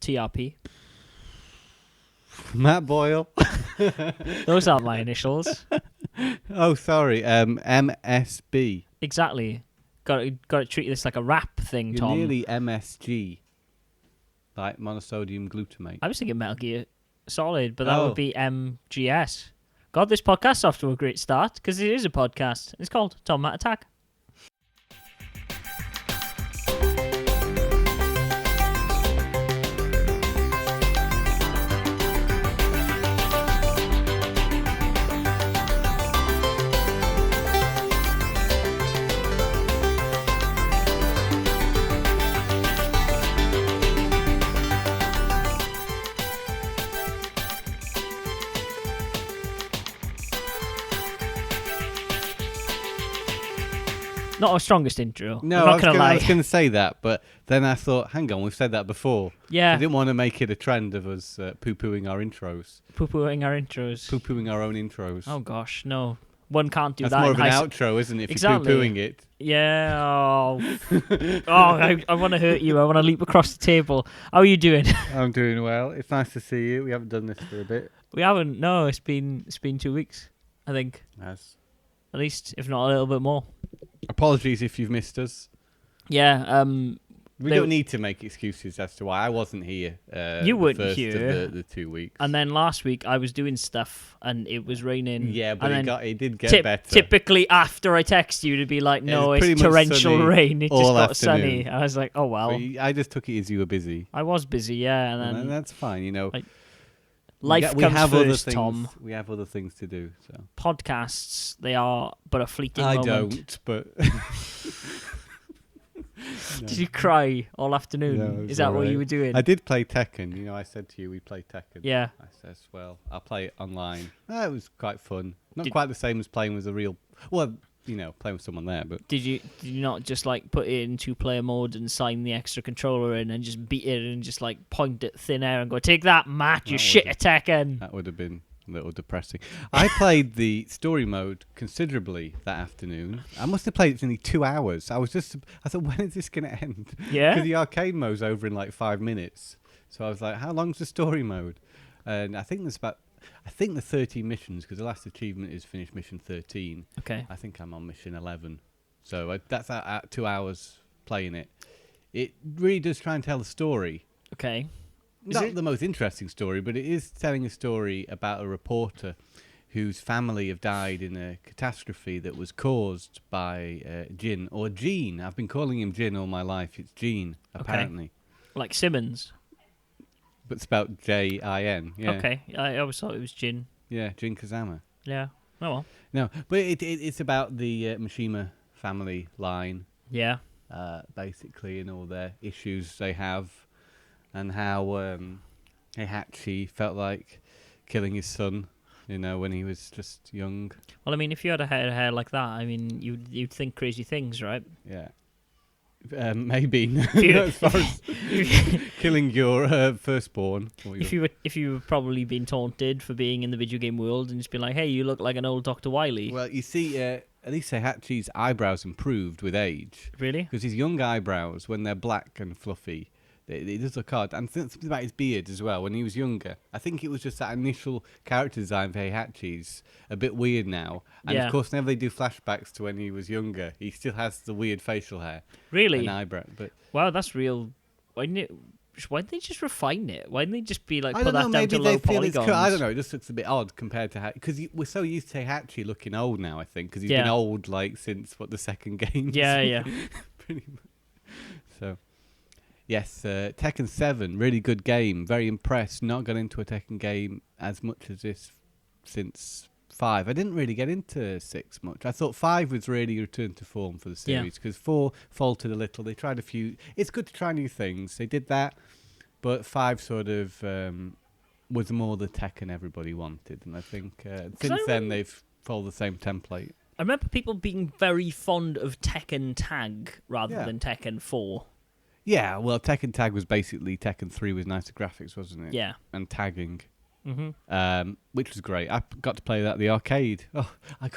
TRP. Matt Boyle. Those aren't my initials. Oh, sorry. MSB. Exactly. Got to treat this like a rap thing, You're Tom. nearly MSG. Like monosodium glutamate. I was thinking Metal Gear Solid, but that Oh. would be MGS. God, this podcast's off to a great start, because it is a podcast. It's called Tom Matt Attack. Not our strongest intro. No, I'm not gonna lie. I was going to say that, but then I thought, hang on, we've said that before. Yeah. I didn't want to make it a trend of us poo-pooing our intros. Poo-pooing our intros. Poo-pooing our own intros. Oh gosh, no. One can't do That's that. more of an outro, isn't it? If Exactly. you're poo-pooing it. Yeah. I want to hurt you. I want to leap across the table. How are you doing? I'm doing well. It's nice to see you. We haven't done this for a bit. We haven't. No, it's been 2 weeks, I think. Yes. At least, if not a little bit more. Apologies if you've missed us. Yeah. We don't need to make excuses as to why I wasn't here. You weren't the first here. Of the 2 weeks. And then last week I was doing stuff and it was raining. Yeah, but and it did get better. Typically after I text you to be like, no, It's pretty it's much torrential sunny rain. It just all got afternoon. sunny. I was like, oh well. But I just took it as you were busy. I was busy, yeah. And And then that's fine, you know. life we comes have first, other things, Tom. We have other things to do. So Podcasts, they are but a fleeting I moment. don't, but... Did you cry all afternoon? No, it was Is that what alright. you were doing? I did play Tekken. You know, I said to you, we play Tekken. Yeah. I says, well, I'll play it online. It was quite fun. Not Did- quite the same as playing with a real... Well, you know, playing with someone there, but... Did you not just like put it in 2-player mode and sign the extra controller in and just beat it and just like point at thin air and go, take that, Matt, you That shit would've- at Tekken. That would have been a little depressing. I played the story mode considerably that afternoon. I must have played it for nearly 2 hours. I thought, when is this going to end? Yeah? Because the arcade mode's over in like 5 minutes. So I was like, how long's the story mode? And I think the 13 missions, because the last achievement is finish mission 13. Okay. I think I'm on mission 11. So that's at 2 hours playing it. It really does try and tell the story. Okay. Not the most interesting story, but it is telling a story about a reporter whose family have died in a catastrophe that was caused by Jin, or Gene. I've been calling him Jin all my life. It's Gene, apparently. Like Simmons. But spelled J-I-N. Yeah. Okay. I always thought it was Jin. Yeah, Jin Kazama. Yeah. Oh well. No, but it's about the Mishima family line, Yeah. basically, and all their issues they have, and how Heihachi felt like killing his son, you know, when he was just young. Well, I mean, if you had a hair like that, I mean, you'd think crazy things, right? Yeah. Maybe. you- As far as killing your firstborn. Or your- If you were probably being taunted for being in the video game world and just be like, hey, you look like an old Dr. Wily. Well, you see, at least Heihachi's eyebrows improved with age. Really? Because his young eyebrows, when they're black and fluffy, they does look odd. And something about his beard as well, when he was younger. I think it was just that initial character design for Heihachi's a bit weird now. And Yeah. of course, whenever they do flashbacks to when he was younger, he still has the weird facial hair Really? and eyebrow. But Wow, that's real. Why didn't they just refine it? Why didn't they just be like, I put don't know, that down maybe to they low feel it's polygons? cool. I don't know, it just looks a bit odd compared to... Because we're so used to Heihachi looking old now, I think, because he's been Yeah. old, like, since, the second game. Yeah, yeah. Pretty much. So, yes, Tekken 7, really good game. Very impressed. Not got into a Tekken game as much as this since 5. I didn't really get into 6 much. I thought 5 was really a return to form for the series, because 4 faltered a little. They tried a few... It's good to try new things. They did that, but 5 sort of was more the Tekken everybody wanted. And I think since then they've followed the same template. I remember people being very fond of Tekken Tag rather Yeah. than Tekken 4. Yeah, well, Tekken Tag was basically Tekken 3 with nicer graphics, wasn't it? Yeah. And tagging. Mm-hmm. Which was great. I got to play that at the arcade. Oh, I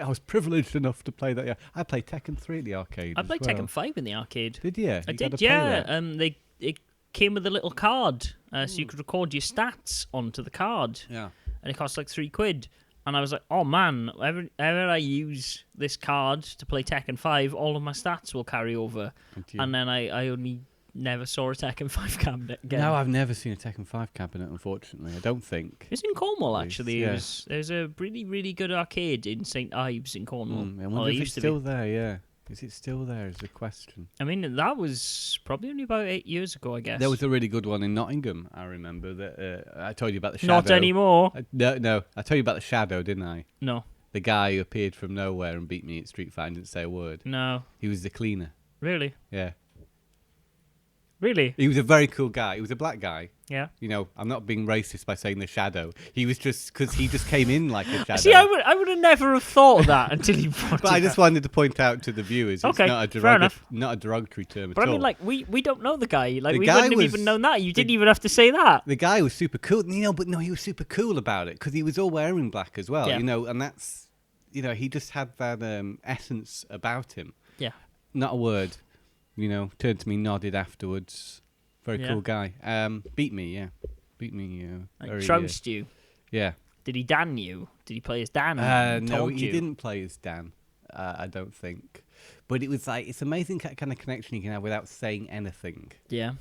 was privileged enough to play that. Yeah, I played Tekken 3 at the arcade. I as played well. Tekken 5 in the arcade. Did you? I You got did, to play yeah. that? It came with a little card, so you could record your stats onto the card. Yeah. And it cost like £3. And I was like, oh man, ever I use this card to play Tekken 5, all of my stats will carry over. And then I only never saw a Tekken 5 cabinet again. No, I've never seen a Tekken 5 cabinet, unfortunately. I don't think. It's in Cornwall, actually. Yeah. There's a really, really good arcade in St Ives in Cornwall. I wonder if it's still there, yeah. Is it still there is the question. I mean, that was probably only about 8 years ago, I guess. There was a really good one in Nottingham, I remember. That I told you about the Shadow. Not anymore. No. I told you about the Shadow, didn't I? No. The guy who appeared from nowhere and beat me at Street Fighter and didn't say a word. No. He was the cleaner. Really? Yeah. Really? He was a very cool guy. He was a black guy. Yeah. You know, I'm not being racist by saying the Shadow. He was just because he just came in like a shadow. See, I would have never have thought of that until you brought it But I just up. wanted to point out to the viewers, Okay, it's fair enough. not a derogatory term But at I all. mean, like, we don't know the guy. Like, The we guy wouldn't have was- even known that. You didn't even have to say that. The guy was super cool, he was super cool about it because he was all wearing black as well, Yeah. and that's, he just had that essence about him. Yeah. Not a word, turned to me, nodded afterwards. Very Yeah. cool guy. Beat me, yeah. Like, Very, trounced you. yeah. Did he Dan you? Did he play as Dan? No, Told he you? didn't play as Dan. I don't think. But it was like, it's amazing kind of connection you can have without saying anything, Yeah.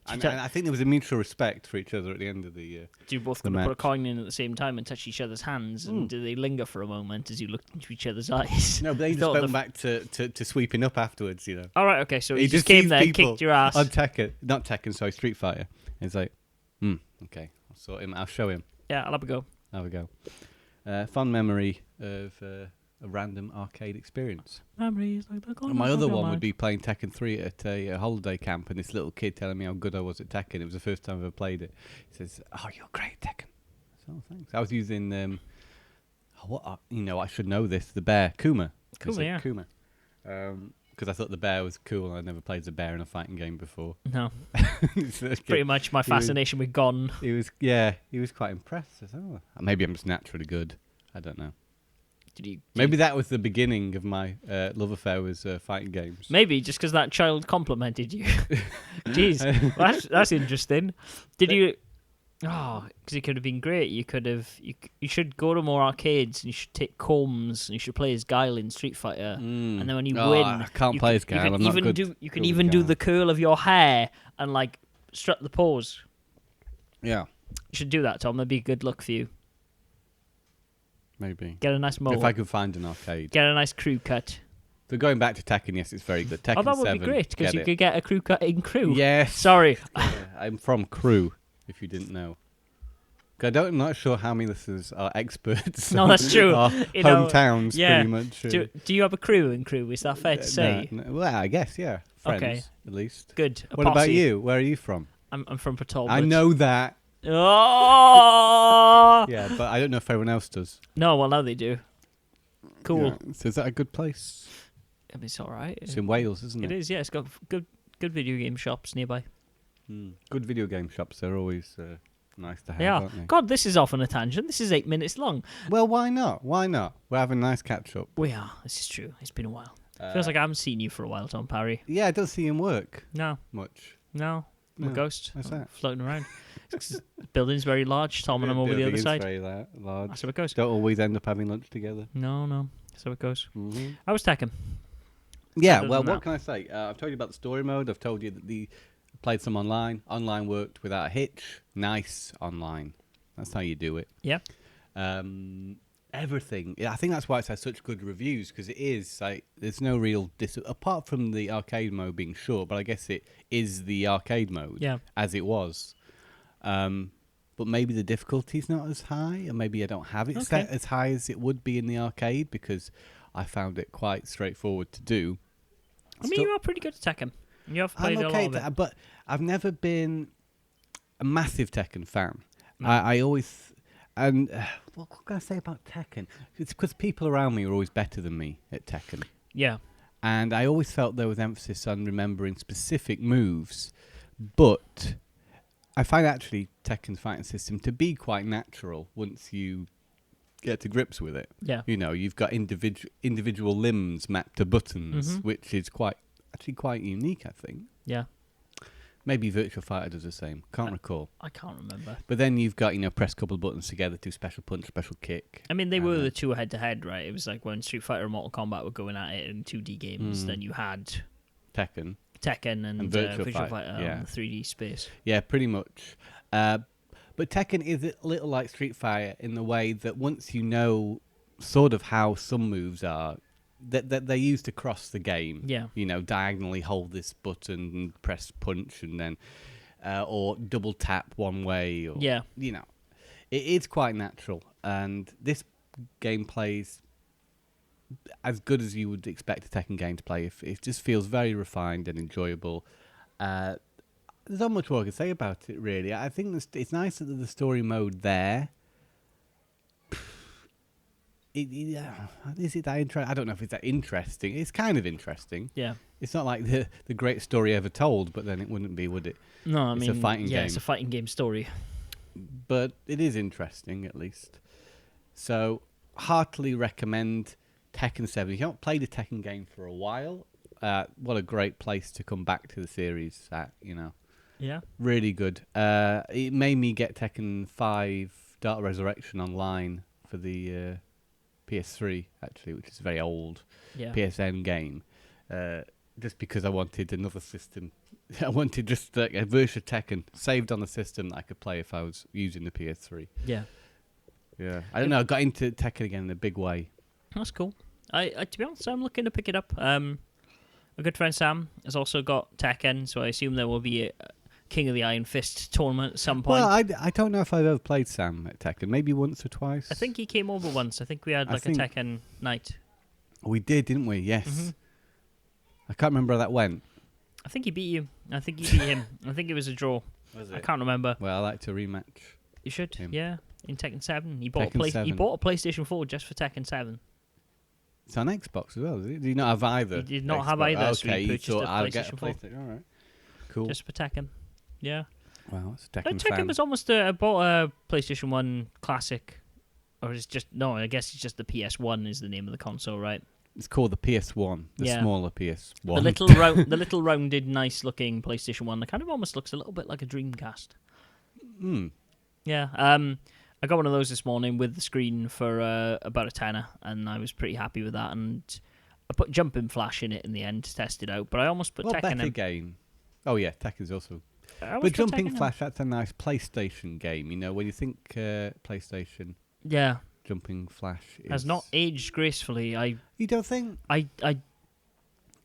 And, tell- and I think there was a mutual respect for each other at the end of the Do you both the going to put a match. coin in at the same time and touch each other's hands? And do they linger for a moment as you look into each other's eyes? No, but they You just thought went the- back to sweeping up afterwards, All right, okay, so he He just just came sees there, people kicked your ass. on Tekken, not Tekken, sorry, Street Fighter. And it's like, okay, I'll sort him. I'll show him. Yeah, I'll have a go. There we go. Fun memory of a random arcade experience. Memories like the corner My of other your one mind. would be playing Tekken 3 at a holiday camp, and this little kid telling me how good I was at Tekken. It was the first time I've ever played it. He says, "Oh, you're great at Tekken." So thanks. I was using I should know this. The bear Kuma. Kuma, yeah. Kuma. Because I thought the bear was cool, and I'd never played as a bear in a fighting game before. No, So that pretty kid- much my fascination with Gon. He was quite impressed. I said, "Oh, maybe I'm just naturally good. I don't know. Maybe that was the beginning of my love affair with fighting games. Maybe just because that child complimented you. Jeez, well, that's interesting. Did you? Oh, because it could have been great. You could have. You should go to more arcades and you should take combs and you should play as Guile in Street Fighter. And then when you win, I can't play as Guile. You I'm can not even good. do. You can good with even do Guile. the curl of your hair and like strut the pose. Yeah, You should do that, Tom. That'd be a good look for you. maybe. Get a nice If mole. I could find an arcade. Get a nice crew cut. So going back to Tekken, yes, it's very good. Tekken Oh, that would 7, be great because get you it. could get a crew cut in crew. Yes. Sorry. I'm from Crew, if you didn't know. 'Cause I'm not sure how many listeners are experts. No, that's true. Our You know, hometowns, yeah. pretty much. Do you have a crew in crew? Is that fair to say? No, well, I guess, yeah. Friends, Okay. at least. Good. A What about posse. you? Where are you from? I'm from Port I know that. Oh! Yeah, but I don't know if everyone else does. No, well, now they do. Cool. Yeah. So is that a good place? I mean, it's all right. It's in Wales, isn't it? It is, yeah. It's got good video game shops nearby. Good video game shops. They're always nice to have, Yeah. aren't they? God, this is off on a tangent. This is 8 minutes long. Well, why not? Why not? We're having a nice catch up. We are. This is true. It's been a while. Feels like I haven't seen you for a while, Tom Parry. Yeah, I don't see him work No. much. No. I'm a No. ghost. What's I'm that? floating around. The building's very large, Tom, and I'm over the other Building is side. very large. That's how it goes. Don't always end up having lunch together. No. That's how it goes. Mm-hmm. I was Tekken. Yeah, Other well, than what that. can I say? I've told you about the story mode. I've told you that played some online. Online worked without a hitch. Nice online. That's how you do it. Yeah. Everything. Yeah, I think that's why it's had such good reviews, because it is like there's no real apart from the arcade mode being short, but I guess it is the arcade mode Yeah. as it was. But maybe the difficulty's not as high, or maybe I don't have it set as high as it would be in the arcade, because I found it quite straightforward to do. I mean, you are pretty good at Tekken. You have I'm played okay, a lot of it. but I've never been a massive Tekken fan. I always what can I say about Tekken? It's because people around me are always better than me at Tekken, Yeah. and I always felt there was emphasis on remembering specific moves. But I find actually Tekken's fighting system to be quite natural once you get to grips with it. Yeah. You know, you've got individual limbs mapped to buttons, Mhm. which is quite unique, I think. Yeah. Maybe Virtua Fighter does the same. Can't recall. I can't remember. But then you've got, press a couple of buttons together, do special punch, special kick. I mean, they were the two head-to-head, right? It was like when Street Fighter and Mortal Kombat were going at it in 2D games, then you had Tekken and Virtua Fighter on the 3D space. Yeah, pretty much. But Tekken is a little like Street Fighter in the way that once you know sort of how some moves are, that they're used to cross the game. Yeah. Diagonally hold this button and press punch and then, or double tap one way. Or, yeah. It is quite natural. And this game plays as good as you would expect a Tekken game to play. It just feels very refined and enjoyable. There's not much more I can say about it, really. I think it's nice that there's the story mode there. Is it that interesting? I don't know if it's that interesting. It's kind of interesting. Yeah. It's not like the great story ever told, but then it wouldn't be, would it? No, I mean, it's a fighting game. It's a fighting game story. But it is interesting, at least. So, heartily recommend Tekken 7. If you haven't played a Tekken game for a while, what a great place to come back to the series at, Yeah. Really good. It made me get Tekken 5 Dark Resurrection online for the PS3, actually, which is a very old PSN game. Just because I wanted another system. I wanted just a version of Tekken saved on the system that I could play if I was using the PS3. Yeah. Yeah. I don't know, I got into Tekken again in a big way. That's cool. I to be honest, I'm looking to pick it up. A good friend Sam has also got Tekken, so I assume there will be a King of the Iron Fist tournament at some point. Well, I don't know if I've ever played Sam at Tekken. Maybe once or twice. I think he came over once. I think we had a Tekken night. We did, didn't we? Yes. Mm-hmm. I can't remember how that went. I think he beat you. I think you beat him. I think it was a draw. Was it? I can't remember. Well, I like to rematch. You should. Him. Yeah. In Tekken 7. He Tekken 7. He bought a PlayStation 4 just for Tekken 7. It's on Xbox as well, is it? Did he not have either? He did not Xbox? have either, so okay, he purchased a I'll get PlayStation a 4. PlayStation. All right. Cool. Just for Tekken. Yeah. Wow, it's a Tekken Tekken fan. was almost I bought a PlayStation 1 Classic. Or it's just... No, I guess it's just the PS1 is the name of the console, right? It's called the PS1, the smaller PS1. The little rounded, nice-looking PlayStation 1 that kind of almost looks a little bit like a Dreamcast. Yeah. I got one of those this morning with the screen for about a tenner, and I was pretty happy with that. And I put Jumping Flash in it in the end to test it out, but I almost put Tekken better in. game? Oh yeah, Tekken's also. But Jumping Flash, that's a nice PlayStation game. When you think PlayStation. Yeah. Jumping Flash has not aged gracefully. You don't think?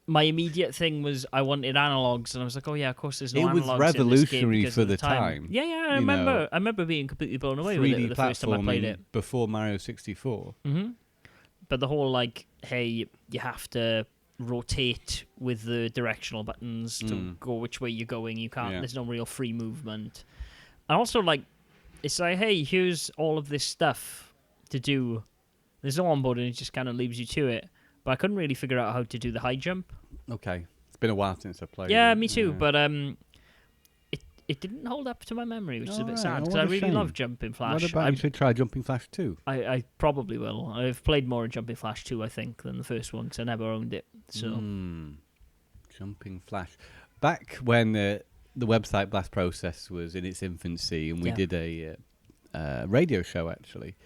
My immediate thing was I wanted analogs, and I was like, oh yeah, of course there's no analogs. It was revolutionary in this for game the time. Yeah, I remember. I remember being completely blown away with it the first time I played it. Before Mario 64. Mm-hmm. But the whole hey, you have to rotate with the directional buttons to go which way you're going. You can't. There's no real free movement. And also it's like, hey, here's all of this stuff to do. There's no onboard, and it just kind of leaves you to it. But I couldn't really figure out how to do the high jump. Okay. It's been a while since I played. Yeah, me too. But it didn't hold up to my memory, which is a bit sad, because I really love Jumping Flash. What about you should try Jumping Flash 2? I probably will. I've played more in Jumping Flash 2, I think, than the first one, because I never owned it. So Jumping Flash. Back when the website Blast Process was in its infancy, and we did a radio show, actually,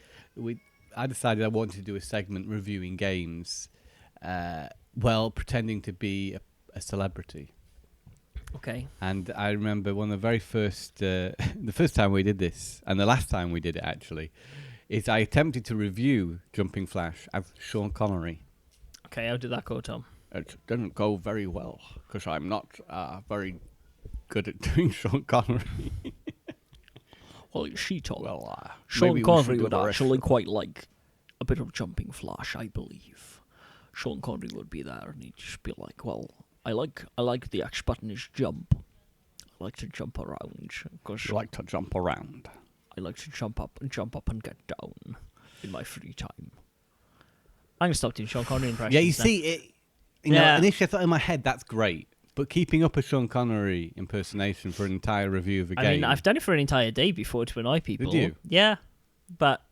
I decided I wanted to do a segment reviewing games, pretending to be a celebrity. Okay. And I remember one of the very first, the first time we did this, and the last time we did it actually, is I attempted to review Jumping Flash as Sean Connery. Okay, how did that go, Tom? It didn't go very well, because I'm not very good at doing Sean Connery. Well, you see, Tom, Sean Connery would actually quite like a bit of Jumping Flash, I believe. Sean Connery would be there, and he'd just be like, well, I like the X button is jump. I like to jump around. You like to jump around? I like to jump up and get down in my free time. I'm going to stop doing Sean Connery impressions. Yeah, you see, it. Initially I thought in my head, that's great. But keeping up a Sean Connery impersonation for an entire review of a game... I mean, I've done it for an entire day before to annoy people. Did you? Yeah, but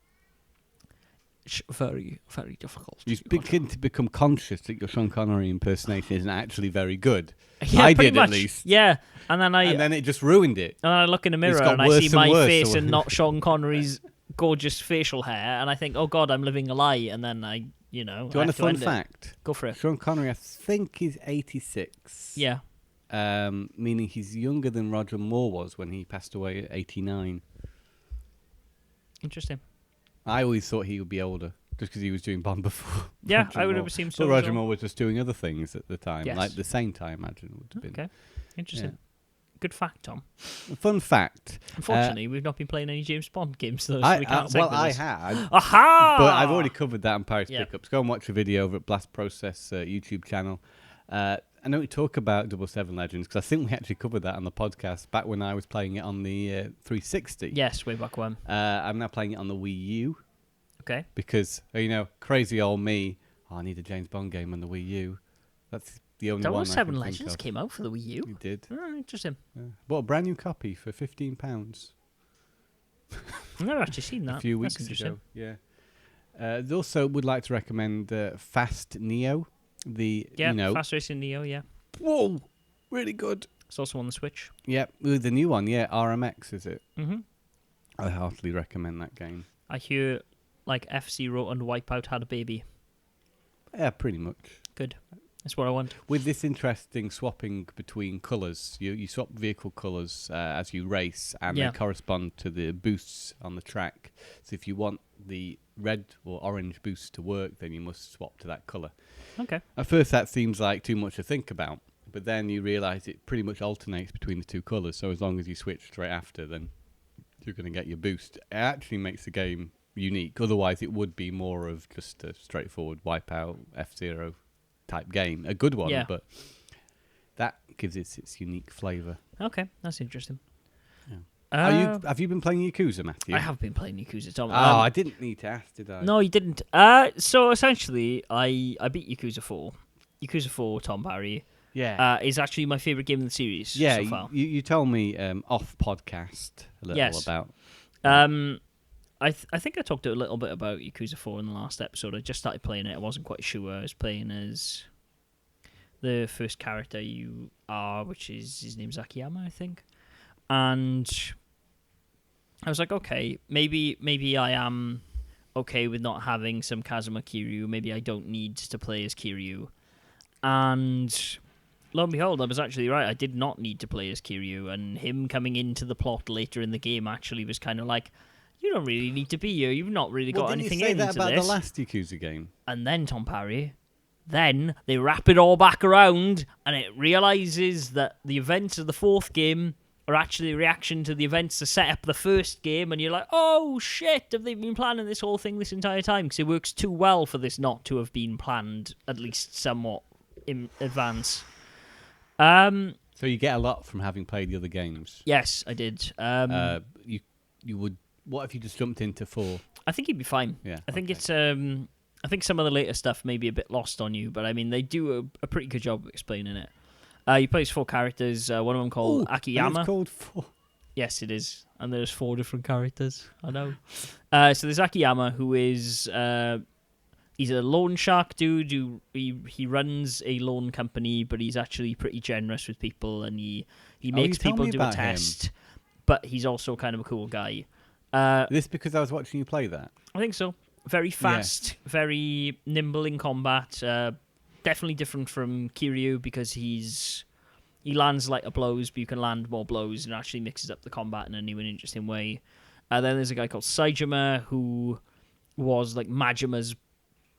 It's very, very difficult. You begin to become conscious that your Sean Connery impersonation isn't actually very good. Yeah, I pretty did much. at least. Yeah, and then it just ruined it. And then I look in the mirror got and I worse see and my worse, face or- and not Sean Connery's gorgeous facial hair, and I think, oh God, I'm living a lie. And then I, Do you I want a have to fun end it. fact? Go for it. Sean Connery, I think, is 86. Yeah. Meaning he's younger than Roger Moore was when he passed away at 89. Interesting. I always thought he would be older, just because he was doing Bond before. Yeah, Roger I would Moore. have assumed But so. as Roger well. Moore was just doing other things at the time, Yes. like the same time, I imagine it would have been. Okay. Interesting. Yeah. Good fact, Tom. Fun fact. Unfortunately, we've not been playing any James Bond games, though, so I we can't I segue this. had, Aha! but I've already covered that on Paris Yeah. Pickups. Go and watch a video over at Blast Process YouTube channel. I know we talk about 007 Legends because I think we actually covered that on the podcast back when I was playing it on the 360. Yes, way back when. I'm now playing it on the Wii U Okay. because, crazy old me, I need a James Bond game on the Wii U. That's the only one I 007 can Legends think of. came out for the Wii U. You did. Oh, interesting. Yeah. Bought a brand new copy for £15 I've never actually seen that. a few That's weeks interesting. ago. Yeah. They also would like to recommend Fast Neo. Yeah, Fast Racing Neo, yeah. Whoa, really good. It's also on the Switch. Yep, the new one, RMX is it? Mm-hmm. I heartily recommend that game. I hear, like, F-Zero and Wipeout had a baby. Yeah, pretty much. Good. That's what I want. With this interesting swapping between colours, you swap vehicle colours as you race, and Yeah. they correspond to the boosts on the track. So if you want the red or orange boost to work, then you must swap to that colour. Okay. At first, that seems like too much to think about, but then you realise it pretty much alternates between the two colours. So as long as you switch straight after, then you're going to get your boost. It actually makes the game unique. Otherwise, it would be more of just a straightforward Wipeout, F-Zero type game. A good one, Yeah. but that gives it its unique flavour. Okay, that's interesting. Have you been playing Yakuza, Matthew? I have been playing Yakuza, Tom. I didn't need to ask, did I? No, you didn't. So essentially, I beat Yakuza 4. Yakuza 4, Tom Barry, Yeah. is actually my favourite game in the series Yeah, so far. you told me off podcast a little Yes. about. I think I talked a little bit about Yakuza 4 in the last episode. I just started playing it. I wasn't quite sure. I was playing as the first character you are, which is his name's Akiyama, I think. And I was like, okay, maybe I am okay with not having some Kazuma Kiryu. Maybe I don't need to play as Kiryu. And lo and behold, I was actually right. I did not need to play as Kiryu. And him coming into the plot later in the game actually was kind of like, you don't really need to be here. You've not really got anything didn't you say into that about this. the last Yakuza game? And then, Tom Parry, then they wrap it all back around and it realises that the events of the fourth game are actually a reaction to the events that set up the first game, and you're like, oh shit, have they been planning this whole thing this entire time? Because it works too well for this not to have been planned, at least somewhat in advance. So you get a lot from having played the other games. Yes, I did. You would. What if you just jumped into 4? I think you'd be fine. Yeah. I think okay. it's I think some of the later stuff may be a bit lost on you, but I mean they do a pretty good job of explaining it. You play as 4 characters. One of them called And Akiyama. it's called 4. Yes, it is, and there's 4 different characters. I know. So there's Akiyama, who is he's a loan shark dude. He runs a loan company, but he's actually pretty generous with people, and he makes tell people me do a about him. test. But he's also kind of a cool guy. This because I was watching you play that. I think so. Very fast, very nimble in combat. Definitely different from Kiryu because he lands lighter blows, but you can land more blows and actually mixes up the combat in a new and interesting way. Then there's a guy called Saejima who was like Majima's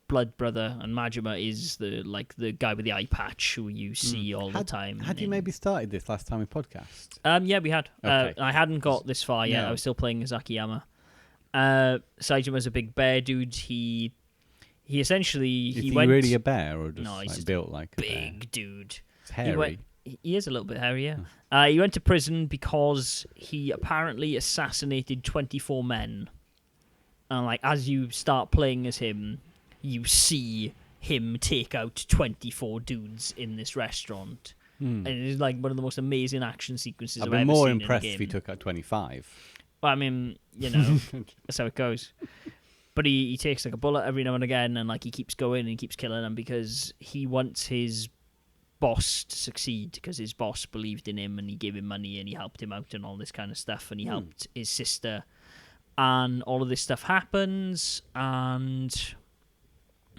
blood brother, and Majima is the guy with the eye patch who you see all the time. Had you maybe started this last time we podcast? Yeah, we had. Okay. I hadn't got this far yet. No. I was still playing as Akiyama. Saijima's a big bear dude. He essentially Is he he went really a bear or just No, he's like just built like a bear? big dude. It's hairy. He is a little bit hairy, yeah. He went to prison because he apparently assassinated 24 men. And like as you start playing as him, you see him take out 24 dudes in this restaurant. And it is like one of the most amazing action sequences I'd I've be ever more seen impressed in a if game. he took out 25. Well, I mean, that's how it goes. But he takes like a bullet every now and again, and like he keeps going and he keeps killing them because he wants his boss to succeed, because his boss believed in him and he gave him money and he helped him out and all this kind of stuff, and he helped his sister, and all of this stuff happens, and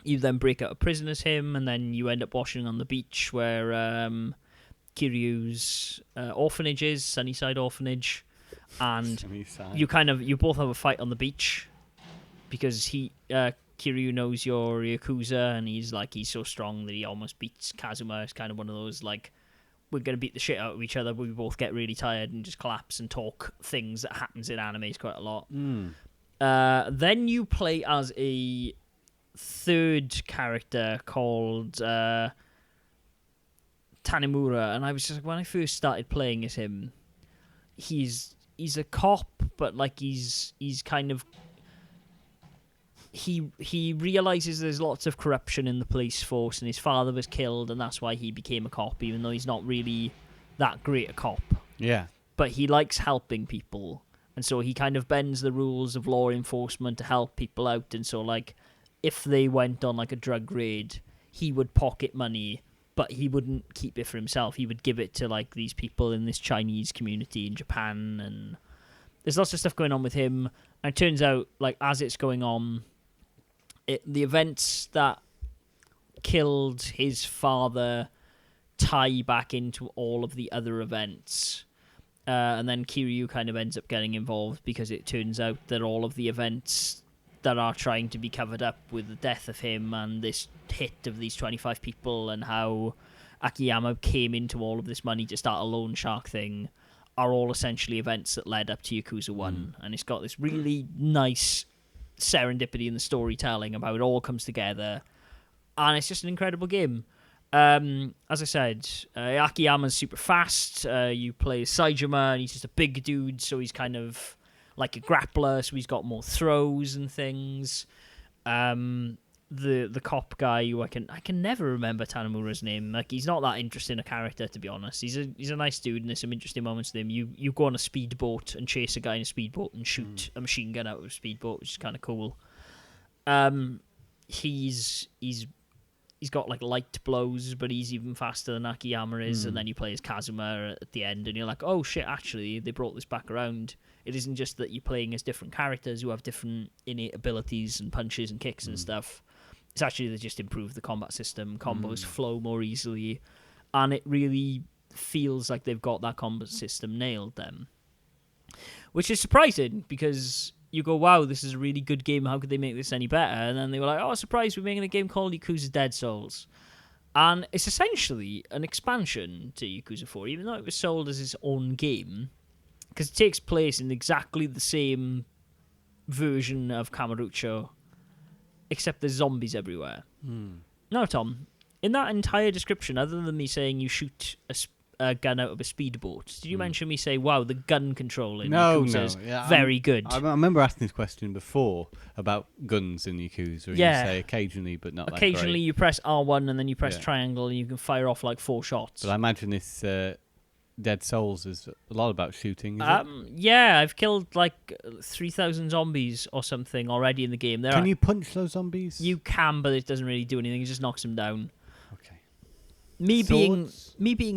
you then break out of prison as him, and then you end up washing on the beach where Kiryu's orphanage is, Sunnyside Orphanage, and you both have a fight on the beach because Kiryu knows you're Yakuza, and he's so strong that he almost beats Kazuma. It's kind of one of those, like, we're going to beat the shit out of each other, but we both get really tired and just collapse and talk things that happens in animes quite a lot. Then you play as a third character called Tanemura, and I was just like, when I first started playing as him, he's a cop, but like he's kind of he realizes there's lots of corruption in the police force, and his father was killed, and that's why he became a cop, even though he's not really that great a cop. Yeah. But he likes helping people, and so he kind of bends the rules of law enforcement to help people out. And so, like, if they went on like a drug raid, he would pocket money, but he wouldn't keep it for himself. He would give it to like these people in this Chinese community in Japan, and there's lots of stuff going on with him. And it turns out, like, as it's going on, the events that killed his father tie back into all of the other events. And then Kiryu kind of ends up getting involved because it turns out that all of the events that are trying to be covered up with the death of him and this hit of these 25 people and how Akiyama came into all of this money to start a loan shark thing are all essentially events that led up to Yakuza 1. And it's got this really nice serendipity in the storytelling about it all comes together, and it's just an incredible game. As I said, Akiyama's super fast. You play Saijima, and he's just a big dude, so he's kind of like a grappler, so he's got more throws and things. The cop guy, who I can never remember Tanemura's name. Like, he's not that interesting a character, to be honest. He's a nice dude, and there's some interesting moments with him. You go on a speedboat and chase a guy in a speedboat and shoot a machine gun out of a speedboat, which is kind of cool. He's got like light blows, but he's even faster than Akiyama is. And then you play as Kazuma at the end, and you're like, oh shit, actually they brought this back around. It isn't just that you're playing as different characters who have different innate abilities and punches and kicks and stuff. It's actually they just improved the combat system. Combos flow more easily, and it really feels like they've got that combat system nailed then. Which is surprising, because you go, wow, this is a really good game, how could they make this any better? And then they were like, oh, surprise, we're making a game called Yakuza Dead Souls. And it's essentially an expansion to Yakuza 4, even though it was sold as its own game, because it takes place in exactly the same version of Kamurocho, except there's zombies everywhere. Now, Tom, in that entire description, other than me saying you shoot a gun out of a speedboat, did you mention me say, wow, the gun control in Yakuza is very good? I remember asking this question before about guns in Yakuza, and you say occasionally, but not occasionally. Like you press R1 and then you press triangle and you can fire off like 4 shots. But I imagine this Dead Souls is a lot about shooting, is it? Yeah, I've killed like 3,000 zombies or something already in the game. Can you punch those zombies? You can, but it doesn't really do anything. It just knocks them down. Okay. Me being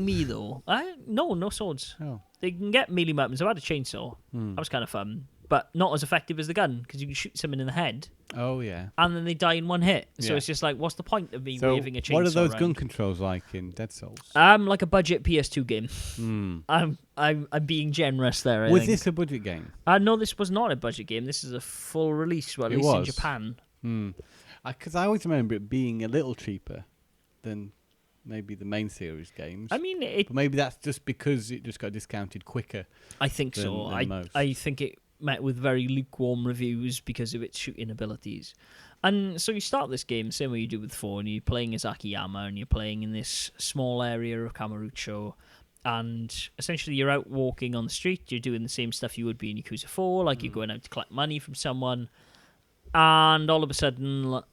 me though, no swords. Oh. They can get melee weapons. I've had a chainsaw. That was kind of fun, but not as effective as the gun, because you can shoot someone in the head. Oh yeah. And then they die in one hit. So it's just like, what's the point of me waving a chainsaw? What are those around? gun controls like in Dead Souls? Like a budget PS2 game. I'm being generous there. Was this a budget game? No, this was not a budget game. This is a full release, at least in Japan. Because I always remember it being a little cheaper than maybe the main series games. I mean, but maybe that's just because it just got discounted quicker. I think so. I think it met with very lukewarm reviews because of its shooting abilities. And so you start this game same way you do with 4, and you're playing as Akiyama, and you're playing in this small area of Kamurocho, and essentially you're out walking on the street, you're doing the same stuff you would be in Yakuza 4, like you're going out to collect money from someone, and all of a sudden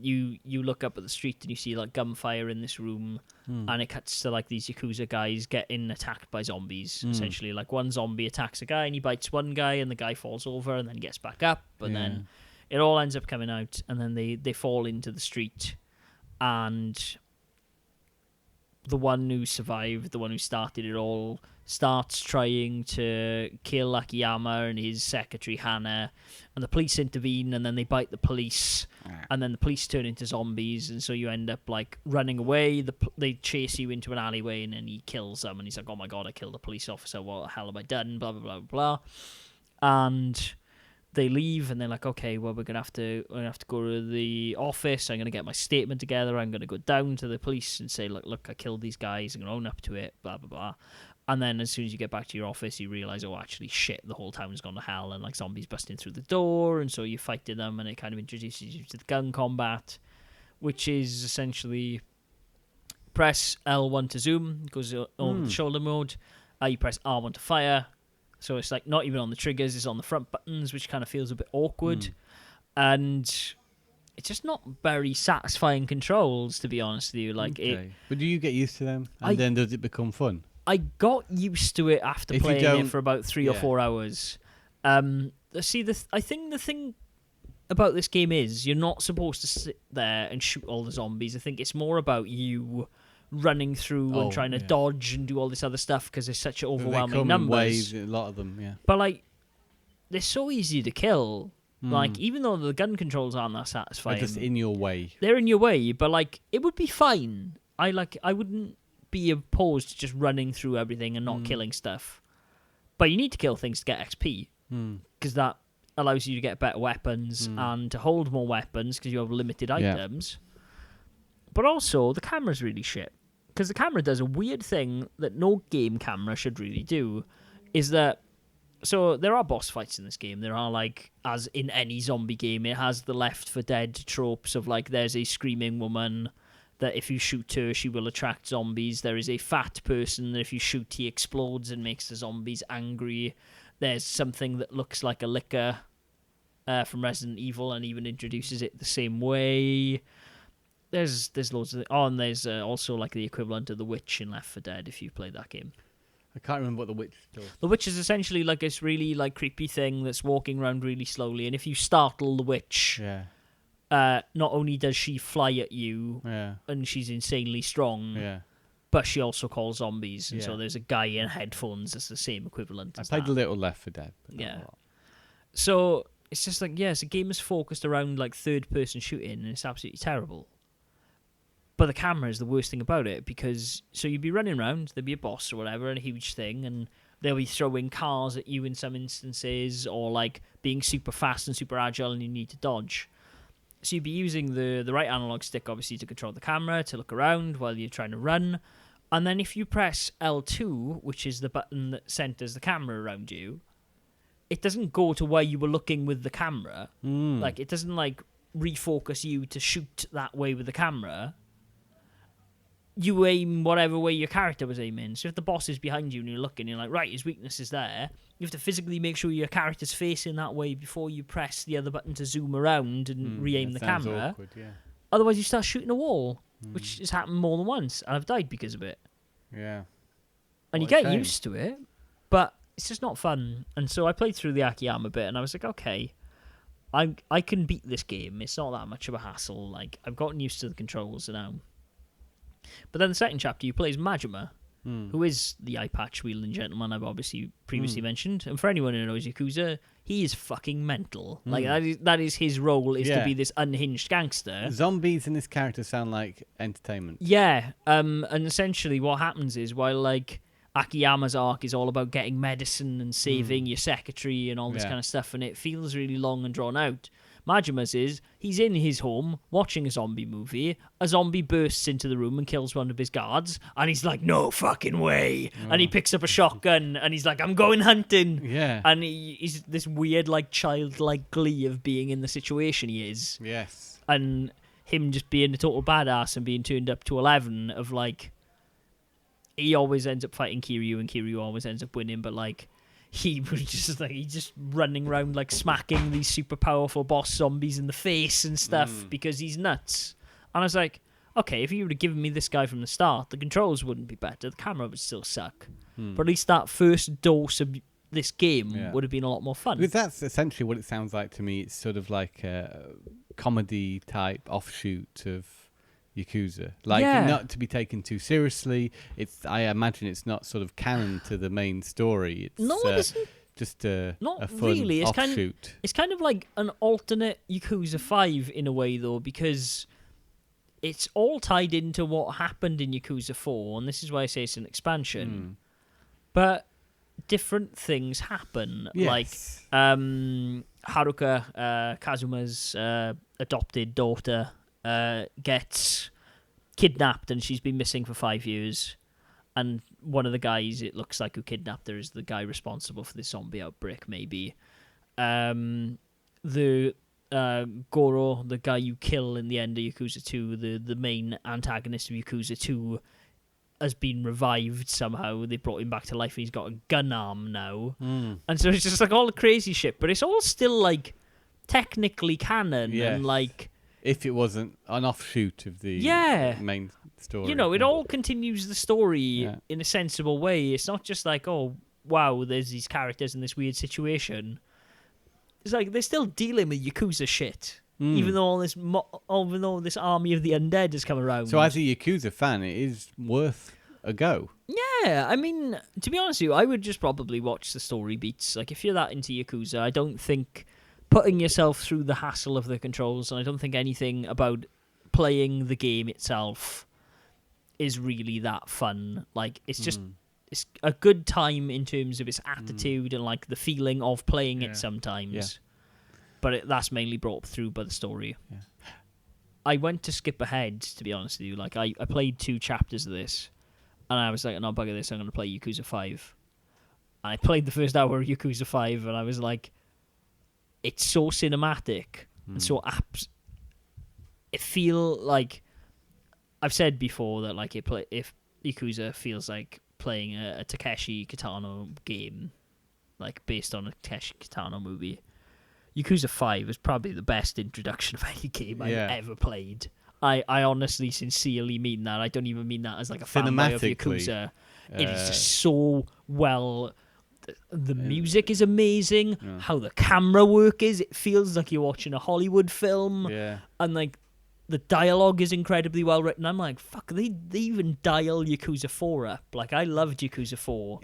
you look up at the street and you see like gunfire in this room, and it cuts to like these Yakuza guys getting attacked by zombies. Essentially, like one zombie attacks a guy and he bites one guy and the guy falls over and then gets back up, and then it all ends up coming out, and then they fall into the street, and the one who survived, the one who started it all, starts trying to kill Akiyama and his secretary Hana, and the police intervene, and then they bite the police, and then the police turn into zombies, and so you end up like running away. They chase you into an alleyway, and then he kills them, and he's like, "Oh my god, I killed a police officer! What the hell have I done?" Blah blah blah blah, and they leave, and they're like, "Okay, well, we're gonna have to go to the office. I'm gonna get my statement together. I'm gonna go down to the police and say, look, I killed these guys. I'm gonna own up to it. Blah blah blah." And then as soon as you get back to your office, you realize, oh, actually, shit, the whole town's gone to hell, and like zombies busting through the door, and so you fight them, and it kind of introduces you to the gun combat, which is essentially press L1 to zoom, goes on the shoulder mode. You press R1 to fire, so it's like not even on the triggers, it's on the front buttons, which kind of feels a bit awkward, and it's just not very satisfying controls, to be honest with you. Like but do you get used to them, and then does it become fun? I got used to it after playing it for about 3 or 4 hours. I think the thing about this game is you're not supposed to sit there and shoot all the zombies. I think it's more about you running through and trying to dodge and do all this other stuff because there's such overwhelming numbers. Waves, a lot of them, yeah. But like, they're so easy to kill. Like, even though the gun controls aren't that satisfying, they're just in your way. They're in your way, but like, it would be fine. I wouldn't be opposed to just running through everything and not killing stuff, but you need to kill things to get XP because that allows you to get better weapons and to hold more weapons because you have limited items. But also the camera's really shit because the camera does a weird thing that no game camera should really do, is that so there are boss fights in this game. There are, like, as in any zombie game, it has the Left 4 Dead tropes of like there's a screaming woman that if you shoot her, she will attract zombies. There is a fat person that if you shoot, he explodes and makes the zombies angry. There's something that looks like a liquor from Resident Evil and even introduces it the same way. There's loads of... Oh, and there's also like the equivalent of the witch in Left 4 Dead if you've played that game. I can't remember what the witch does. The witch is essentially like this really like creepy thing that's walking around really slowly, and if you startle the witch... Yeah. Not only does she fly at you, and she's insanely strong, but she also calls zombies. And so there's a guy in headphones that's the same equivalent. I played a little Left 4 Dead. But yeah. So it's just like, it's a game is focused around like third-person shooting, and it's absolutely terrible. But the camera is the worst thing about it, because so you'd be running around, there'd be a boss or whatever, and a huge thing, and they'll be throwing cars at you in some instances, or like being super fast and super agile, and you need to dodge. So you'd be using the right analog stick, obviously, to control the camera, to look around while you're trying to run. And then if you press L2, which is the button that centers the camera around you, it doesn't go to where you were looking with the camera. Like, it doesn't, like, refocus you to shoot that way with the camera. You aim whatever way your character was aiming. So if the boss is behind you and you're looking, you're like, right, his weakness is there. You have to physically make sure your character's facing that way before you press the other button to zoom around and re-aim the camera. Awkward, yeah. Otherwise, you start shooting a wall, which has happened more than once, and I've died because of it. Yeah. And you get used to it, but it's just not fun. And so I played through the Akiyama bit, and I was like, okay, I can beat this game. It's not that much of a hassle. Like, I've gotten used to the controls now. But then the second chapter, you play as Majima, who is the eye patch wielding gentleman I've obviously previously mentioned. And for anyone who knows Yakuza, he is fucking mental. Like, that is his role, is to be this unhinged gangster. Zombies in this character sound like entertainment. Yeah, and essentially what happens is, while like Akiyama's arc is all about getting medicine and saving your secretary and all this kind of stuff, and it feels really long and drawn out, Majima's is, he's in his home watching a zombie movie, a zombie bursts into the room and kills one of his guards, and he's like, no fucking way, and he picks up a shotgun, and he's like, I'm going hunting, and he's this weird, like, childlike glee of being in the situation he is, and him just being a total badass and being turned up to 11 of, like, he always ends up fighting Kiryu, and Kiryu always ends up winning, but, like, he was just like, he's just running around like smacking these super powerful boss zombies in the face and stuff because he's nuts. And I was like, okay, if you would have given me this guy from the start, the controls wouldn't be better, the camera would still suck. But at least that first dose of this game Yeah. would have been a lot more fun. Because that's essentially what it sounds like to me. It's sort of like a comedy type offshoot of Yakuza. Like, Yeah. not to be taken too seriously. I imagine it's not sort of canon to the main story. It's No, it isn't. just a Not fun really. offshoot. It's kind of like an alternate Yakuza 5 in a way, though, because it's all tied into what happened in Yakuza 4, and this is why I say it's an expansion. But different things happen. Yes. Like Haruka, Kazuma's adopted daughter, gets kidnapped, and she's been missing for 5 years. And one of the guys, it looks like, who kidnapped her is the guy responsible for the zombie outbreak, maybe. The Goro, the guy you kill in the end of Yakuza 2, the main antagonist of Yakuza 2, has been revived somehow. They brought him back to life, and he's got a gun arm now. And so it's just like all the crazy shit, but it's all still like technically canon. Yes. And like, if it wasn't an offshoot of the main story. You know, it all continues the story in a sensible way. It's not just like, oh, wow, there's these characters in this weird situation. It's like they're still dealing with Yakuza shit, even though even though this army of the undead has come around. So as a Yakuza fan, it is worth a go. Yeah, I mean, to be honest with you, I would just probably watch the story beats. Like, if you're that into Yakuza, I don't think putting yourself through the hassle of the controls, and I don't think anything about playing the game itself is really that fun. Like, it's just it's a good time in terms of its attitude and like the feeling of playing it sometimes. Yeah. But that's mainly brought through by the story. Yeah. I went to skip ahead, to be honest with you. Like, I played 2 chapters of this, and I was like, no, bugger this, I'm going to play Yakuza 5. And I played the first hour of Yakuza 5, and I was like, it's so cinematic and so it feel like, I've said before that like if Yakuza feels like playing a Takeshi Kitano game, like based on a Takeshi Kitano movie, Yakuza 5 is probably the best introduction of any game I've ever played. I honestly, sincerely mean that. I don't even mean that as like a fanboy of Yakuza. It is just so well. The music is amazing. Yeah. How the camera work is, it feels like you're watching a Hollywood film. Yeah. And like the dialogue is incredibly well written. I'm like, fuck, they even dial Yakuza 4 up. Like, I loved Yakuza 4.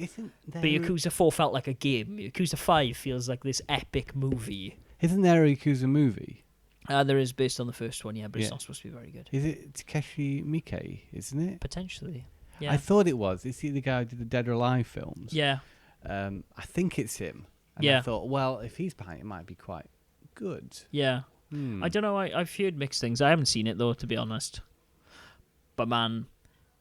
But Yakuza 4 felt like a game. Yakuza 5 feels like this epic movie. Isn't there a Yakuza movie? There is, based on the first one, but it's not supposed to be very good. Is it Takeshi Miike, isn't it? Potentially. Yeah. I thought it was. Is he the guy who did the Dead or Alive films? Yeah. I think it's him. And I thought, well, if he's behind it, might be quite good. Yeah. I don't know. I've heard mixed things. I haven't seen it, though, to be honest. But, man,